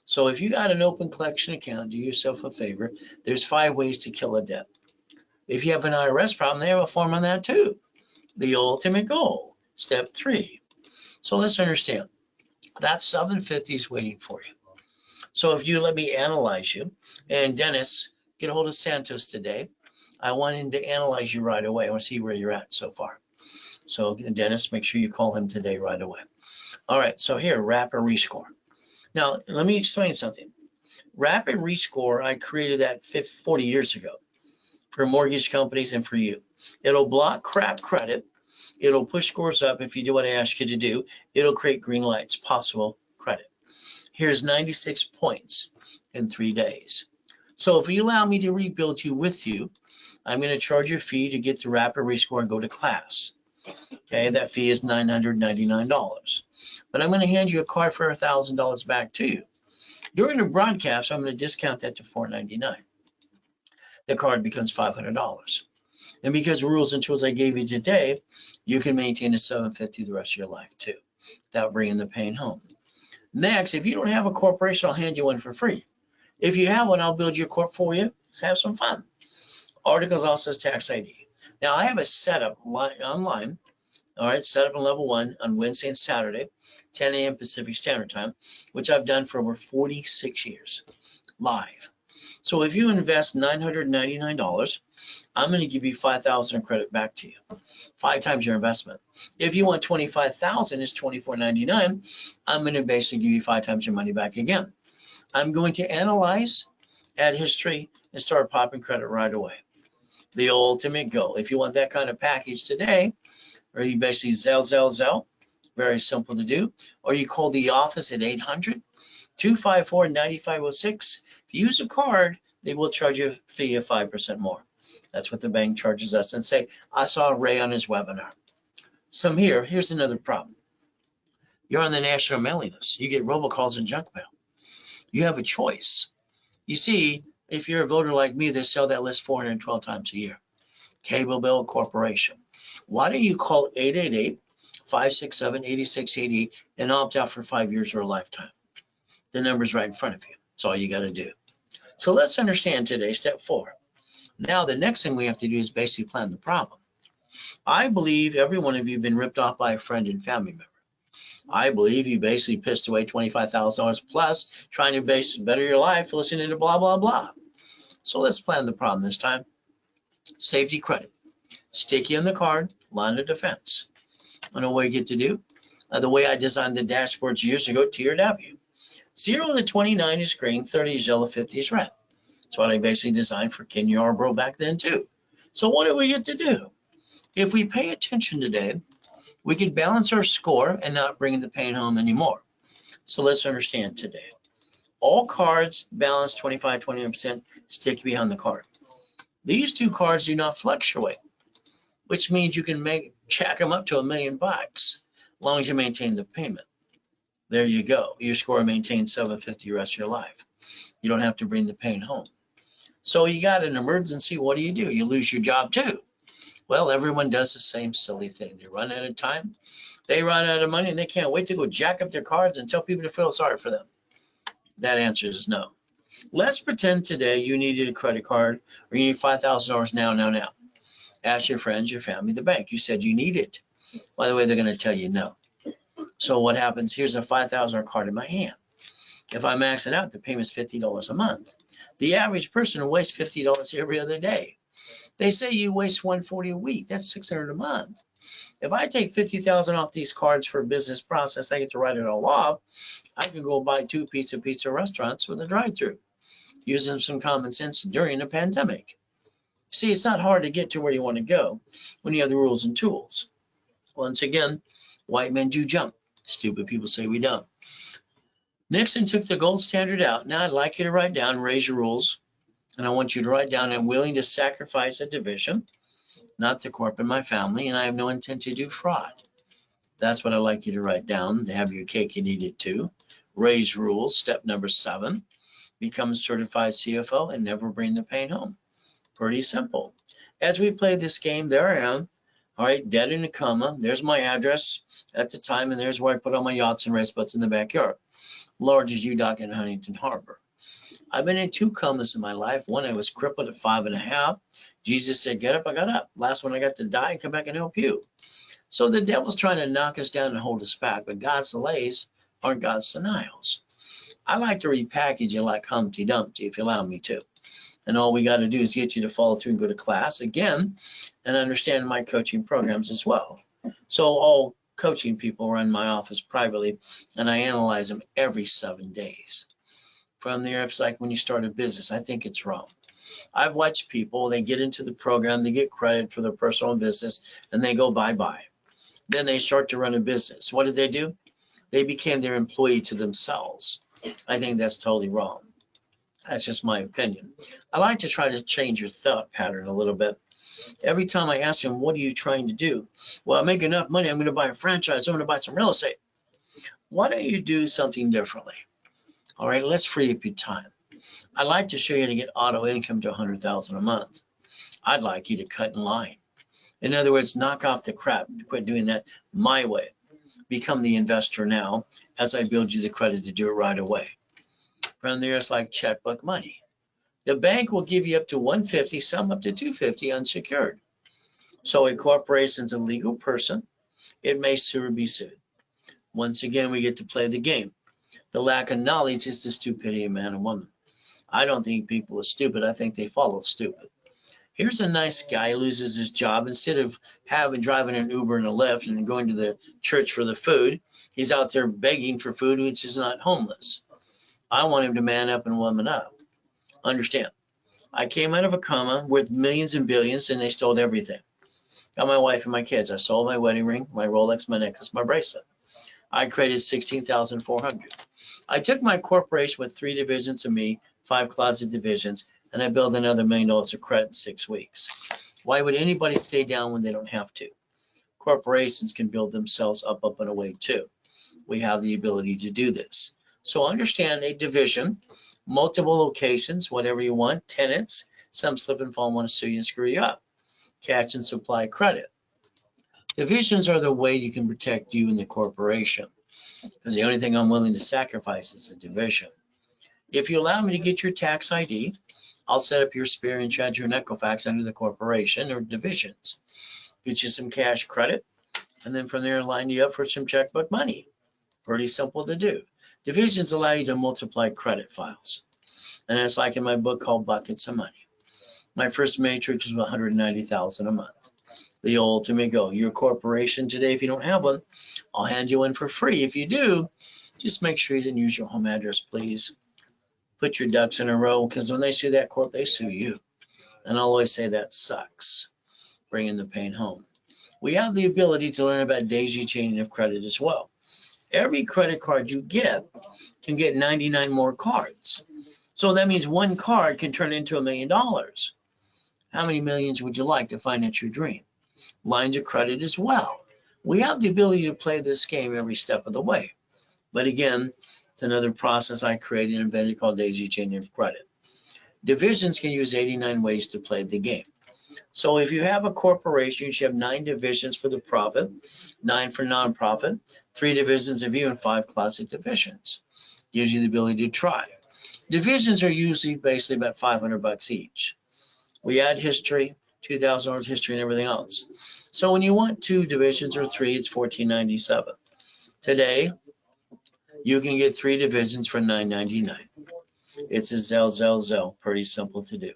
So if you got an open collection account, do yourself a favor. There's 5 ways to kill a debt. If you have an IRS problem, they have a form on that too. The ultimate goal, step 3. So let's understand. That 750 is waiting for you. So if you let me analyze you, and Dennis, get a hold of Santos today. I want him to analyze you right away. I want to see where you're at so far. So Dennis, make sure you call him today right away. All right, so here, Rapid Rescore. Now, let me explain something. Rapid Rescore, I created that 40 years ago for mortgage companies and for you. It'll block crap credit. It'll push scores up if you do what I ask you to do. It'll create green lights, possible credit. Here's 96 points in 3 days. So if you allow me to rebuild you with you, I'm going to charge you a fee to get the Rapid Rescore and go to class. Okay, that fee is $999. But I'm going to hand you a card for $1,000 back to you. During the broadcast, I'm going to discount that to $499. The card becomes $500. And because of rules and tools I gave you today, you can maintain a $750 the rest of your life too, without bringing the pain home. Next, if you don't have a corporation, I'll hand you one for free. If you have one, I'll build your corp for you. Let's have some fun. Articles also says tax ID. Now I have a setup online. All right, set up on level 1 on Wednesday and Saturday, 10 a.m. Pacific Standard Time, which I've done for over 46 years, live. So if you invest $999, I'm going to give you 5,000 credit back to you, 5 times your investment. If you want 25,000, it's $24.99. I'm going to basically give you 5 times your money back again. I'm going to analyze, add history, and start popping credit right away. The ultimate goal. If you want that kind of package today, or you basically Zelle, very simple to do, or you call the office at 800-254-9506. If you use a card, they will charge you a fee of 5% more. That's what the bank charges us, and say, I saw Ray on his webinar. So here's another problem. You're on the national mailing list. You get robocalls and junk mail. You have a choice. You see, if you're a voter like me, they sell that list 412 times a year. Cable Bill Corporation. Why don't you call 888-567-8688 and opt out for 5 years or a lifetime? The number's right in front of you. That's all you got to do. So let's understand today, step 4. Now, the next thing we have to do is basically plan the problem. I believe every one of you have been ripped off by a friend and family member. I believe you basically pissed away $25,000 plus trying to better your life listening to blah, blah, blah. So let's plan the problem this time. Safety credit. Sticky on the card, line of defense. I know what you get to do. The way I designed the dashboards years ago, Tier W. 0 to 29 is green, 30 is yellow, 50 is red. That's what I basically designed for Ken Yarbrough back then too. So what do we get to do? If we pay attention today, we can balance our score and not bring the pain home anymore. So let's understand today. All cards balance 25, 29%, stick behind the card. These 2 cards do not fluctuate, which means you can jack them up to $1 million as long as you maintain the payment. There you go. Your score maintains 750 the rest of your life. You don't have to bring the pain home. So you got an emergency, what do? You lose your job too. Well, everyone does the same silly thing. They run out of time, they run out of money, and they can't wait to go jack up their cards and tell people to feel sorry for them. That answer is no. Let's pretend today you needed a credit card or you need $5,000 now. Ask your friends, your family, the bank. You said you need it. By the way, they're going to tell you no. So what happens? Here's a $5,000 card in my hand. If I max it out, the payment's $50 a month. The average person wastes $50 every other day. They say you waste $140 a week. That's $600 a month. If I take $50,000 off these cards for a business process, I get to write it all off. I can go buy 2 pizza restaurants with a drive-through, using some common sense during a pandemic. See, it's not hard to get to where you want to go when you have the rules and tools. Once again, white men do jump. Stupid people say we don't. Nixon took the gold standard out. Now I'd like you to write down, raise your rules, and I want you to write down, I'm willing to sacrifice a division, not the corp and my family, and I have no intent to do fraud. That's what I'd like you to write down. To have your cake and eat it too. Raise rules. Step number 7, become a certified CFO and never bring the pain home. Pretty simple. As we play this game, there I am. All right, dead in a coma. There's my address at the time, and there's where I put all my yachts and race boats in the backyard. Large as U-Dock in Huntington Harbor. I've been in 2 comas in my life. One, I was crippled at 5.5. Jesus said, get up, I got up. Last one, I got to die and come back and help you. So the devil's trying to knock us down and hold us back, but God's delays aren't God's denials. I like to repackage it like Humpty Dumpty, if you allow me to. And all we got to do is get you to follow through and go to class again and understand my coaching programs as well. So all coaching people run my office privately, and I analyze them every 7 days. From there, it's like when you start a business, I think it's wrong. I've watched people, they get into the program, they get credit for their personal business, and they go bye-bye. Then they start to run a business. What did they do? They became their employee to themselves. I think that's totally wrong. That's just my opinion. I like to try to change your thought pattern a little bit. Every time I ask them, what are you trying to do? Well, I make enough money, I'm going to buy a franchise, I'm going to buy some real estate. Why don't you do something differently? All right, let's free up your time. I'd like to show you how to get auto income to $100,000 a month. I'd like you to cut in line. In other words, knock off the crap, quit doing that my way. Become the investor now as I build you the credit to do it right away. From there, it's like checkbook money. The bank will give you up to $150, some up to $250 unsecured. So a corporation's a legal person. It may sue or be sued. Once again, we get to play the game. The lack of knowledge is the stupidity of man and woman. I don't think people are stupid. I think they follow stupid. Here's a nice guy who loses his job. Instead of driving an Uber and a Lyft and going to the church for the food, he's out there begging for food, which is not homeless. I want him to man up and woman up. Understand, I came out of a coma with millions and billions, and they stole everything. Got my wife and my kids. I sold my wedding ring, my Rolex, my necklace, my bracelet. I created 16,400. I took my corporation with 3 divisions of me, 5 closet divisions, and I built another $1 million of credit in 6 weeks. Why would anybody stay down when they don't have to? Corporations can build themselves up and away too. We have the ability to do this. So understand a division, multiple locations, whatever you want, tenants, some slip and fall want to sue you and screw you up. Catch and supply credit. Divisions are the way you can protect you and the corporation, because the only thing I'm willing to sacrifice is a division. If you allow me to get your tax ID, I'll set up your Experian, Charger, and Equifax under the corporation or divisions. Get you some cash credit, and then from there line you up for some checkbook money. Pretty simple to do. Divisions allow you to multiply credit files. And it's like in my book called Buckets of Money. My first matrix was $190,000 a month. The ultimate goal. Your corporation today, if you don't have one, I'll hand you one for free. If you do, just make sure you didn't use your home address, please. Put your ducks in a row, because when they sue that corp, they sue you. And I'll always say that sucks, bringing the pain home. We have the ability to learn about daisy chaining of credit as well. Every credit card you get can get 99 more cards. So that means one card can turn into $1 million. How many millions would you like to finance your dream? Lines of credit as well. We have the ability to play this game every step of the way. But again, it's another process I created and invented called daisy chaining of credit. Divisions can use 89 ways to play the game. So if you have a corporation, you should have 9 divisions for the profit, 9 for nonprofit, 3 divisions of you, and 5 closet divisions. Gives you the ability to try. Divisions are usually basically about $500 each. We add history, $2,000 history, and everything else. So when you want 2 divisions or 3, it's $14.97. Today, you can get 3 divisions for $9.99. It's a Zelle. Pretty simple to do.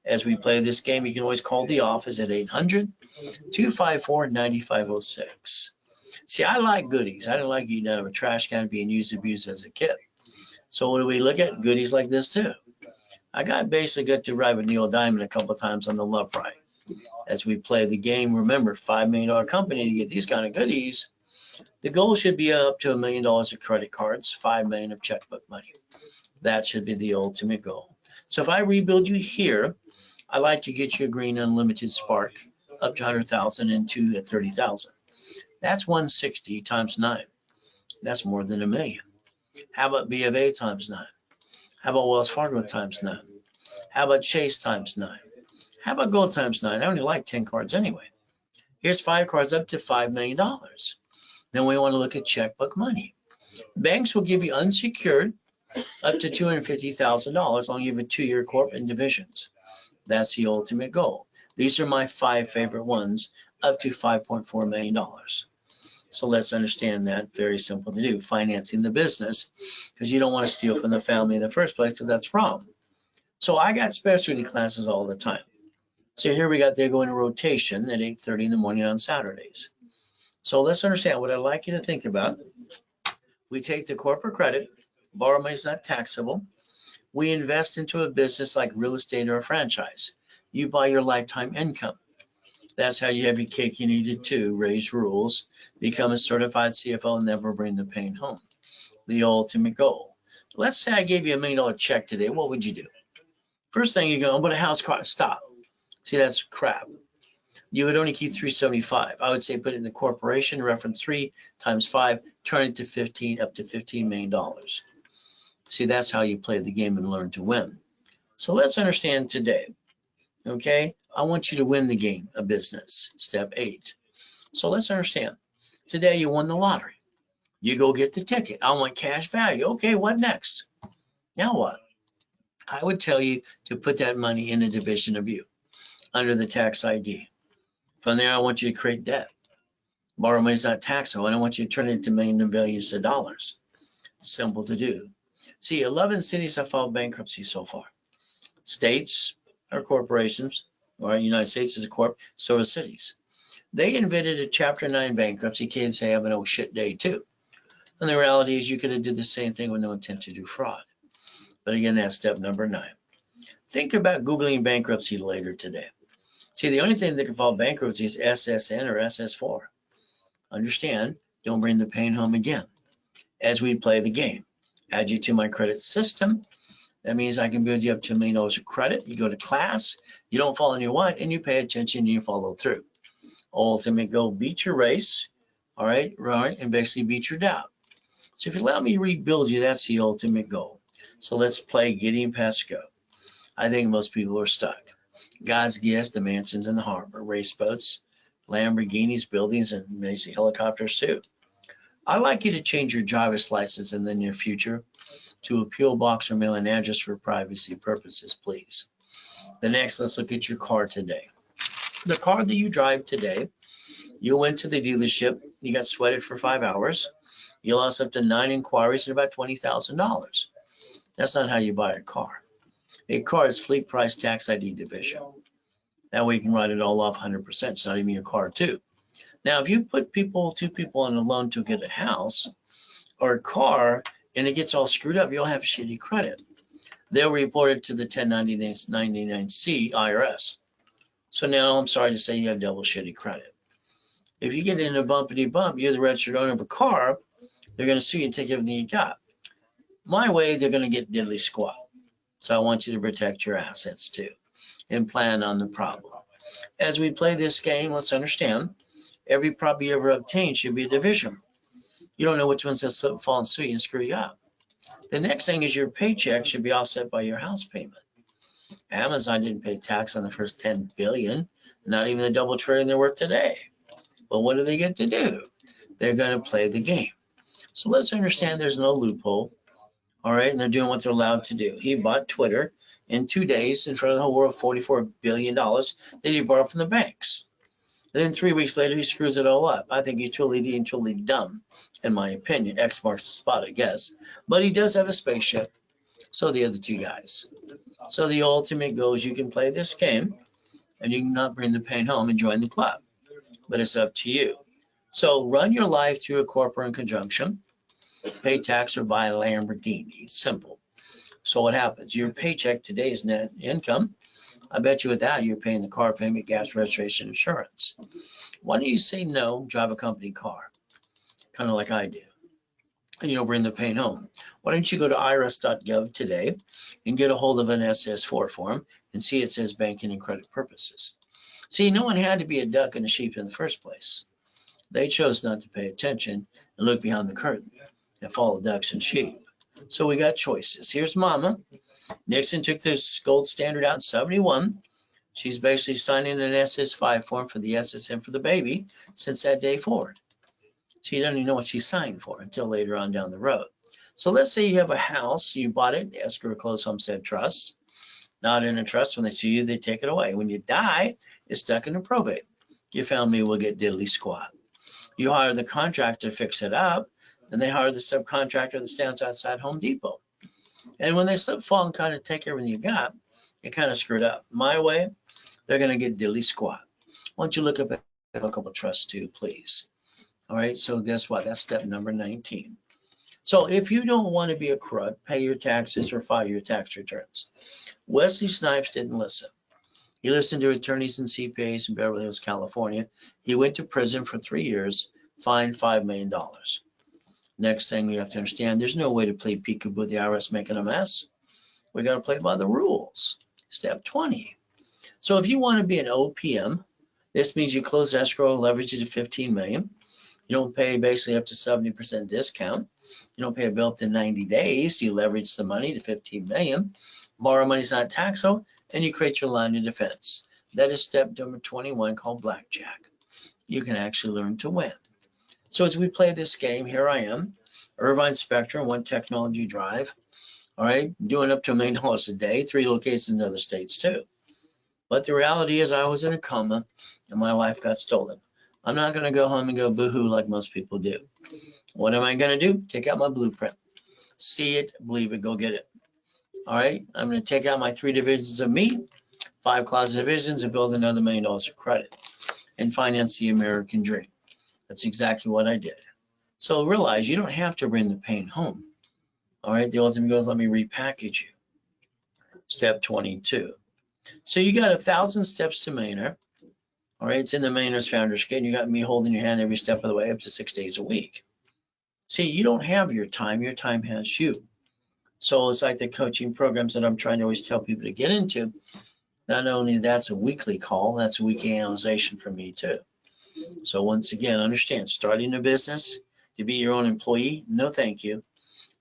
As we play this game, you can always call the office at 800-254-9506. See, I like goodies. I don't like eating out of a trash can being used and abused as a kid. So what do we look at? Goodies like this too. I basically got to ride with Neil Diamond a couple of times on the Love Ride. As we play the game, remember, $5 million company to get these kind of goodies. The goal should be up to $1 million of credit cards, $5 million of checkbook money. That should be the ultimate goal. So if I rebuild you here, I like to get you a green unlimited spark up to 100,000 and 2 at 30,000. That's 160 times 9. That's more than $1 million. How about B of A times 9? How about Wells Fargo times 9? How about Chase times 9? How about Gold times 9? I only like 10 cards anyway. Here's 5 cards up to $5 million. Then we want to look at checkbook money. Banks will give you unsecured up to $250,000 long you have a 2-year corp and divisions. That's the ultimate goal. These are my 5 favorite ones, up to $5.4 million. So let's understand that. Very simple to do. Financing the business, because you don't want to steal from the family in the first place, because that's wrong. So I got specialty classes all the time. So here they go in rotation at 8:30 in the morning on Saturdays. So let's understand what I'd like you to think about. We take the corporate credit, borrow money is not taxable. We invest into a business like real estate or a franchise. You buy your lifetime income. That's how you have your cake and eat it too. Raise rules, become a certified CFO, and never bring the pain home. The ultimate goal. Let's say I gave you $1 million check today. What would you do? First thing you go, I'm going to house car. Stop. See, that's crap. You would only keep $375. I would say put it in the corporation, reference 3 times 5, turn it to 15, up to $15 million. See, that's how you play the game and learn to win. So let's understand today. Okay, I want you to win the game of business, step 8. So let's understand. Today you won the lottery. You go get the ticket. I want cash value. Okay, what next? Now what? I would tell you to put that money in a division of you under the tax ID. From there, I want you to create debt. Borrow money is not taxable, and I want you to turn it into millions and billions of dollars. Simple to do. See, 11 cities have filed bankruptcy so far. States or corporations, All right, United States is a corp, so are cities. They invented a Chapter 9 bankruptcy. Kids have an oh shit day too. And the reality is you could have did the same thing with no intent to do fraud. But again, that's step number 9. Think about Googling bankruptcy later today. See, the only thing that can file bankruptcy is SSN or SS4. Understand, don't bring the pain home again. As we play the game, add you to my credit system. That means I can build you up to $1 million of credit. You go to class, you don't fall in your what, and you pay attention and you follow through. Ultimate goal, beat your race, all right, and basically beat your doubt. So if you allow me to rebuild you, that's the ultimate goal. So let's play getting past go. I think most people are stuck. God's gift, the mansions in the harbor, race boats, Lamborghinis, buildings, and amazing helicopters too. I'd like you to change your driver's license in the near future to a P.O. box or mailing address for privacy purposes, please. The next, let's look at your car today. The car that you drive today, you went to the dealership, you got sweated for 5 hours, you lost up to 9 inquiries at about $20,000. That's not how you buy a car. A car is fleet price tax ID division. That way you can write it all off 100%. It's not even your car too. Now, if you put two people on a loan to get a house or a car and it gets all screwed up, you'll have shitty credit. They'll report it to the 1099-C IRS. So now I'm sorry to say you have double shitty credit. If you get in a bumpity bump, you're the registered owner of a car, they're going to sue you and take everything you got. My way, they're going to get diddly squat. So I want you to protect your assets too and plan on the problem. As we play this game, let's understand, every property you ever obtained should be a division. You don't know which ones that slip, fall, and sue and screw you up. The next thing is your paycheck should be offset by your house payment. Amazon didn't pay tax on the first 10 billion, not even the double trillion they're worth today. But what do they get to do? They're going to play the game. So let's understand there's no loophole. All right, and they're doing what they're allowed to do. He bought Twitter in 2 days in front of the whole world, $44 billion that he borrowed from the banks. And then 3 weeks later, he screws it all up. I think he's truly dumb, in my opinion. X marks the spot, I guess. But he does have a spaceship. So the other two guys. So the ultimate goal is you can play this game and you can not bring the pain home and join the club. But it's up to you. So run your life through a corporate in conjunction. Pay tax or buy a Lamborghini. Simple. So what happens? Your paycheck today is net income. I bet you without you're paying the car payment, gas, registration, insurance. Why don't you say no, drive a company car? Kind of like I do. And you don't bring the pain home. Why don't you go to irs.gov today and get a hold of an SS4 form and see it says banking and credit purposes. See, no one had to be a duck and a sheep in the first place. They chose not to pay attention and look behind the curtain and follow ducks and sheep. So we got choices. Here's Mama. Nixon took this gold standard out in 71. She's basically signing an SS5 form for the SSN for the baby since that day forward. She doesn't even know what she signed for until later on down the road. So let's say you have a house, you bought it, escrow, closed homestead trust. Not in a trust. When they sue you, they take it away. When you die, it's stuck in a probate. Your family will get diddly squat. You hire the contractor to fix it up, and they hire the subcontractor that stands outside Home Depot. And when they slip, fall, and kind of take everything you got, it kind of screwed up. My way, they're going to get diddly squat. Why don't you look up a couple trusts too, please? All right, so guess what? That's step number 19. So if you don't want to be a crook, pay your taxes or file your tax returns. Wesley Snipes didn't listen. He listened to attorneys and CPAs in Beverly Hills, California. He went to prison for 3 years, fined $5 million. Next thing we have to understand, there's no way to play peekaboo with the IRS making a mess. We got to play by the rules. Step 20. So if you want to be an OPM, this means you close escrow, leverage it to 15 million. You don't pay basically up to 70% discount. You don't pay a bill up to 90 days. You leverage the money to 15 million. Borrow money is not taxable, and you create your line of defense. That is step number 21 called blackjack. You can actually learn to win. So as we play this game, here I am, Irvine Spectrum, One Technology Drive, all right, doing up to $1 million a day, 3 locations in other states too. But the reality is I was in a coma and my life got stolen. I'm not going to go home and go boohoo like most people do. What am I going to do? Take out my blueprint. See it, believe it, go get it. All right, I'm going to take out my 3 divisions of me, 5 closet divisions and build another $1 million of credit and finance the American dream. That's exactly what I did. So realize you don't have to bring the pain home. All right, the ultimate goal is let me repackage you. Step 22. So you got 1,000 steps to millionaire. All right, it's in the Millionaire's Founders Kit. You got me holding your hand every step of the way up to 6 days a week. See, you don't have your time has you. So it's like the coaching programs that I'm trying to always tell people to get into. Not only that's a weekly call, that's a weekly analyzation for me too. So once again, understand, starting a business to be your own employee, no thank you.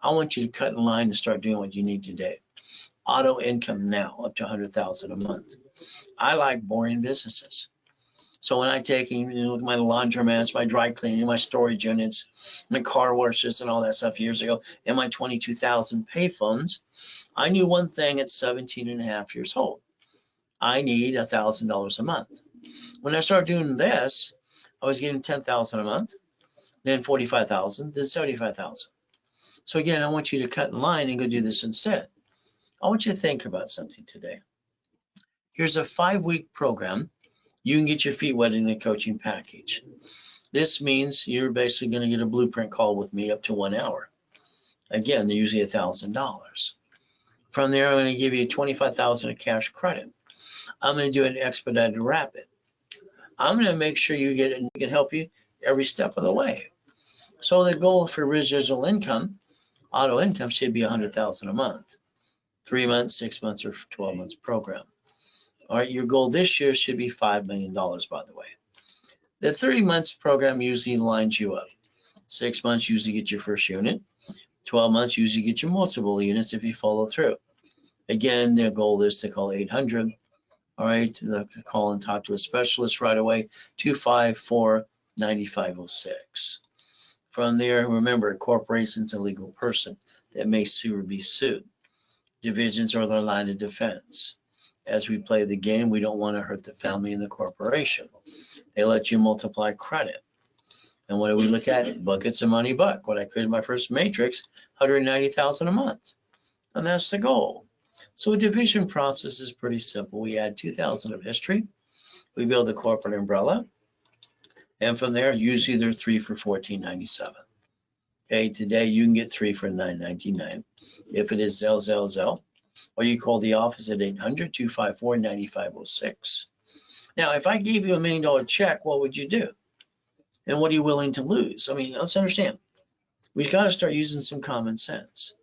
I want you to cut in line and start doing what you need today. Auto income now, up to 100,000 a month. I like boring businesses. So when I take and look at my laundromats, my dry cleaning, my storage units, my car washes and all that stuff years ago, and my 22,000 pay phones, I knew one thing at 17 and a half years old. I need $1,000 a month. When I started doing this, I was getting 10,000 a month, then 45,000, then 75,000. So again, I want you to cut in line and go do this instead. I want you to think about something today. Here's a 5-week program. You can get your feet wet in a coaching package. This means you're basically going to get a blueprint call with me up to 1 hour. Again, they're usually $1,000. From there, I'm going to give you 25,000 of cash credit. I'm going to do an expedited rapid. I'm going to make sure you get it and can help you every step of the way. So the goal for residual income, auto income, should be 100,000 a month, 3 months, 6 months, or 12 months program. All right, your goal this year should be $5 million, by the way. The 30 months program usually lines you up. 6 months usually get your first unit. 12 months usually get you multiple units if you follow through. Again, their goal is to call 800. All right, call and talk to a specialist right away, 254-9506. From there, remember, a corporation's a legal person that may sue or be sued. Divisions are their line of defense. As we play the game, we don't want to hurt the family and the corporation. They let you multiply credit. And what do we look at? Buckets of money buck. When I created my first matrix, 190,000 a month. And that's the goal. So a division process is pretty simple. We add 2,000 of history. We build a corporate umbrella. And from there, usually they're 3 for $14.97. Okay, today you can get 3 for $9.99. If it is Zelle, or you call the office at 800-254-9506. Now, if I gave you $1 million check, what would you do? And what are you willing to lose? I mean, let's understand. We've got to start using some common sense.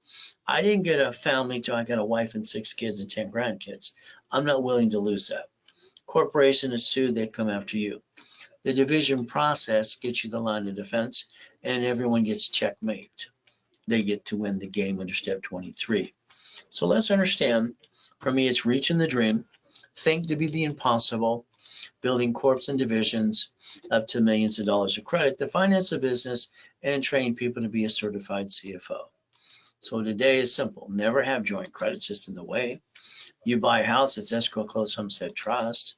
I didn't get a family till I got a wife and 6 kids and 10 grandkids. I'm not willing to lose that. Corporation is sued, they come after you. The division process gets you the line of defense, and everyone gets checkmate. They get to win the game under step 23. So let's understand, for me, it's reaching the dream, think to be the impossible, building corps and divisions up to millions of dollars of credit to finance a business and train people to be a certified CFO. So today is simple. Never have joint credits just in the way. You buy a house, it's escrow, closed, homestead, trust.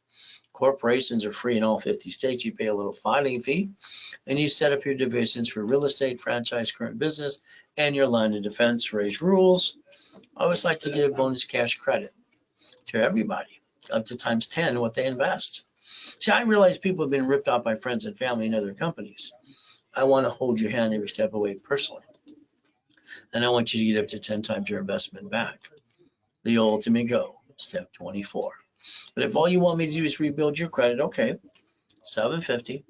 Corporations are free in all 50 states. You pay a little filing fee, and you set up your divisions for real estate, franchise, current business, and your line of defense, raise rules. I always like to give bonus cash credit to everybody, up to times 10 what they invest. See, I realize people have been ripped off by friends and family and other companies. I want to hold your hand every step of the way personally. And I want you to get up to 10 times your investment back. The ultimate goal, step 24. But if all you want me to do is rebuild your credit, okay, $750,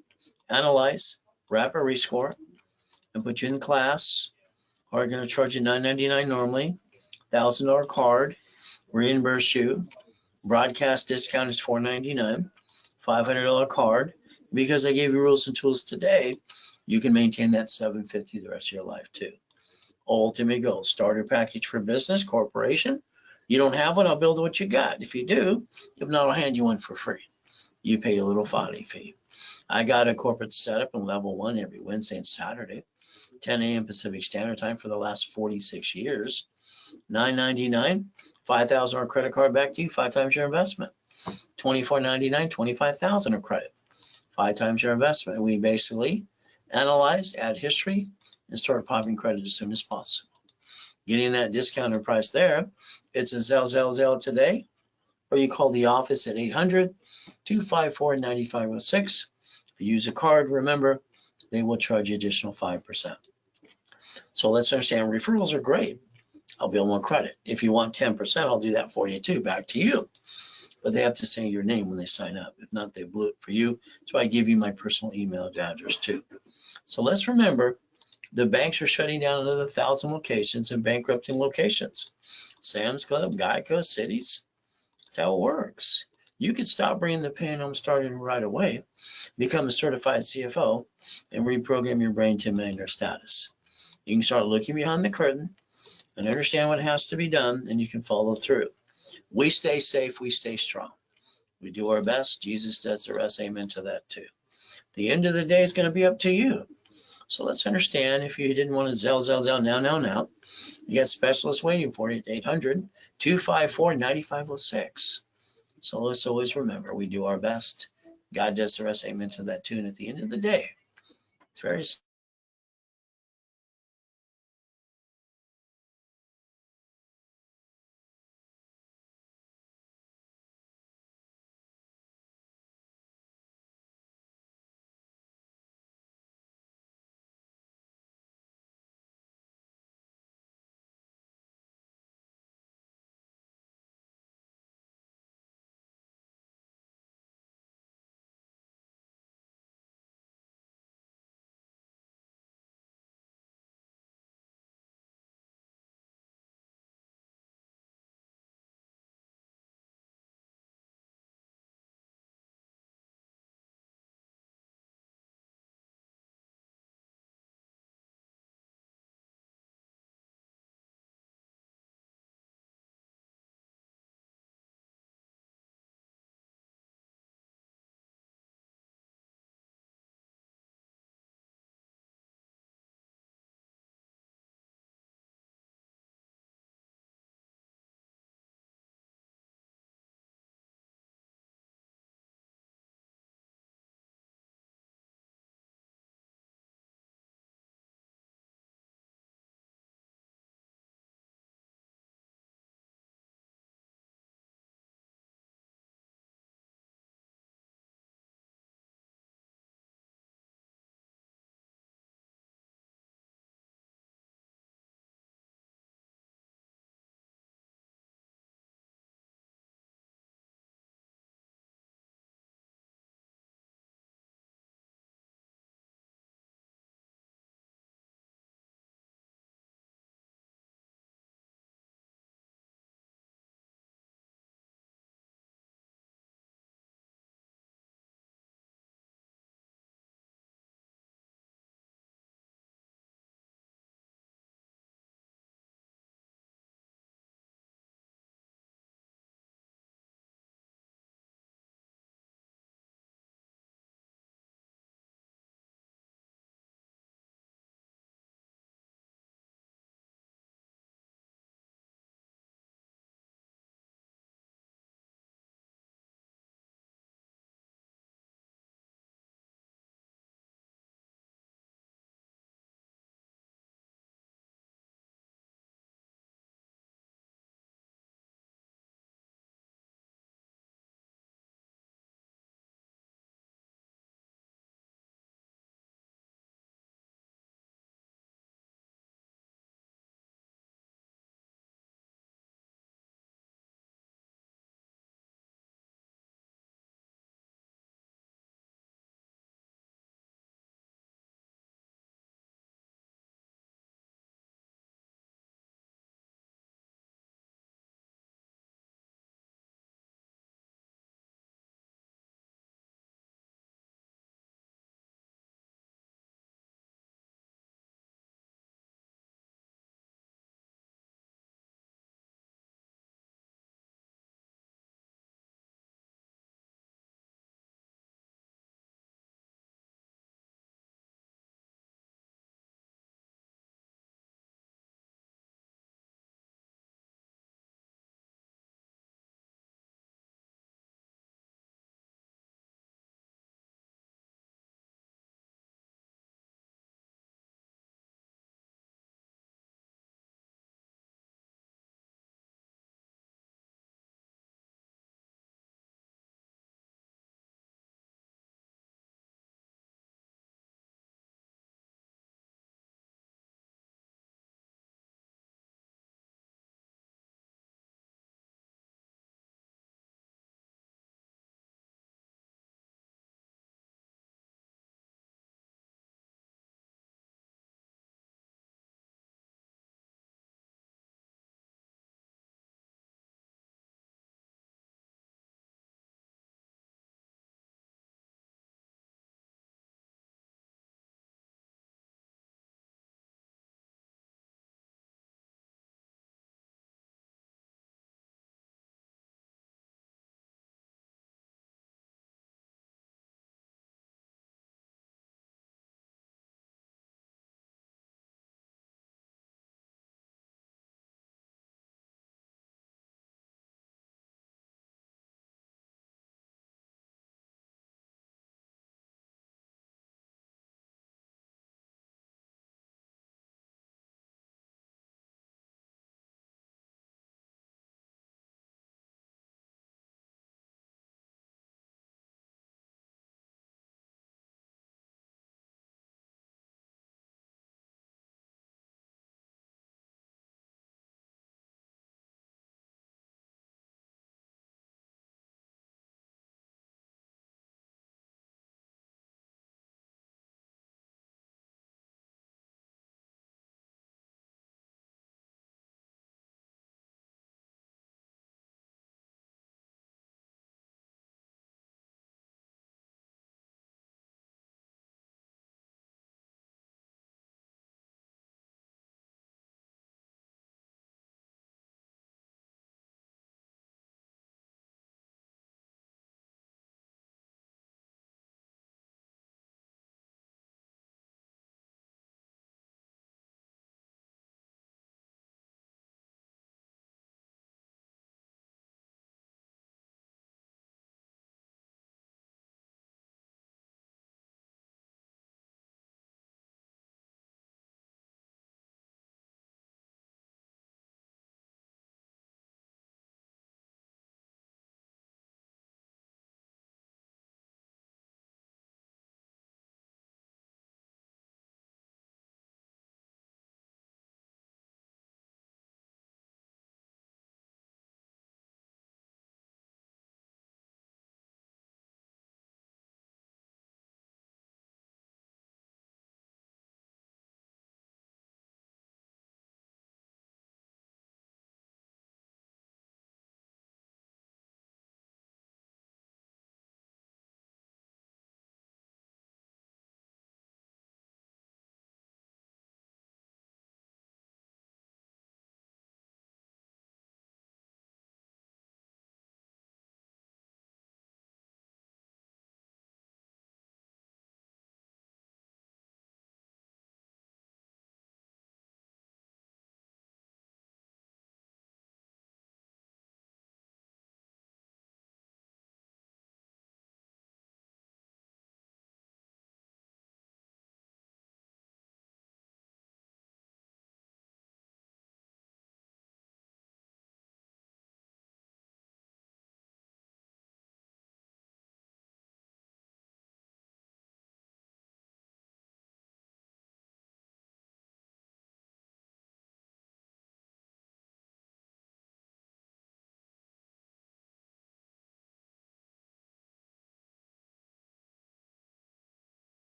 analyze, wrap a rescore, and put you in class, or I'm going to charge you $9.99 normally, $1,000 card, reimburse you, broadcast discount is $4.99, $500 card. Because I gave you rules and tools today, you can maintain that $750 the rest of your life too. Ultimate goal, starter package for business, corporation. You don't have one, I'll build what you got. If you do, if not, I'll hand you one for free. You pay a little filing fee. I got a corporate setup in level 1 every Wednesday and Saturday, 10 a.m. Pacific Standard Time for the last 46 years. $9.99, $5,000 credit card back to you, 5 times your investment. $24.99, $25,000 of credit, 5 times your investment. And we basically analyze, add history, and start popping credit as soon as possible. Getting that discounted price there, it's a Zelle today, or you call the office at 800-254-9506. If you use a card, remember, they will charge you additional 5%. So let's understand, referrals are great. I'll bill more credit. If you want 10%, I'll do that for you too, back to you. But they have to say your name when they sign up. If not, they blew it for you. So I give you my personal email address too. So let's remember, the banks are shutting down another 1,000 locations and bankrupting locations. Sam's Club, Geico, Cities. That's how it works. You could stop bringing the pain home starting right away, become a certified CFO, and reprogram your brain to millionaire status. You can start looking behind the curtain and understand what has to be done, and you can follow through. We stay safe, we stay strong. We do our best. Jesus does the rest. Amen to that too. The end of the day is going to be up to you. So let's understand, if you didn't want to Zell now, you got specialists waiting for you at 800-254-9506. So let's always remember, we do our best. God does the rest. Amen to that too. And at the end of the day, it's very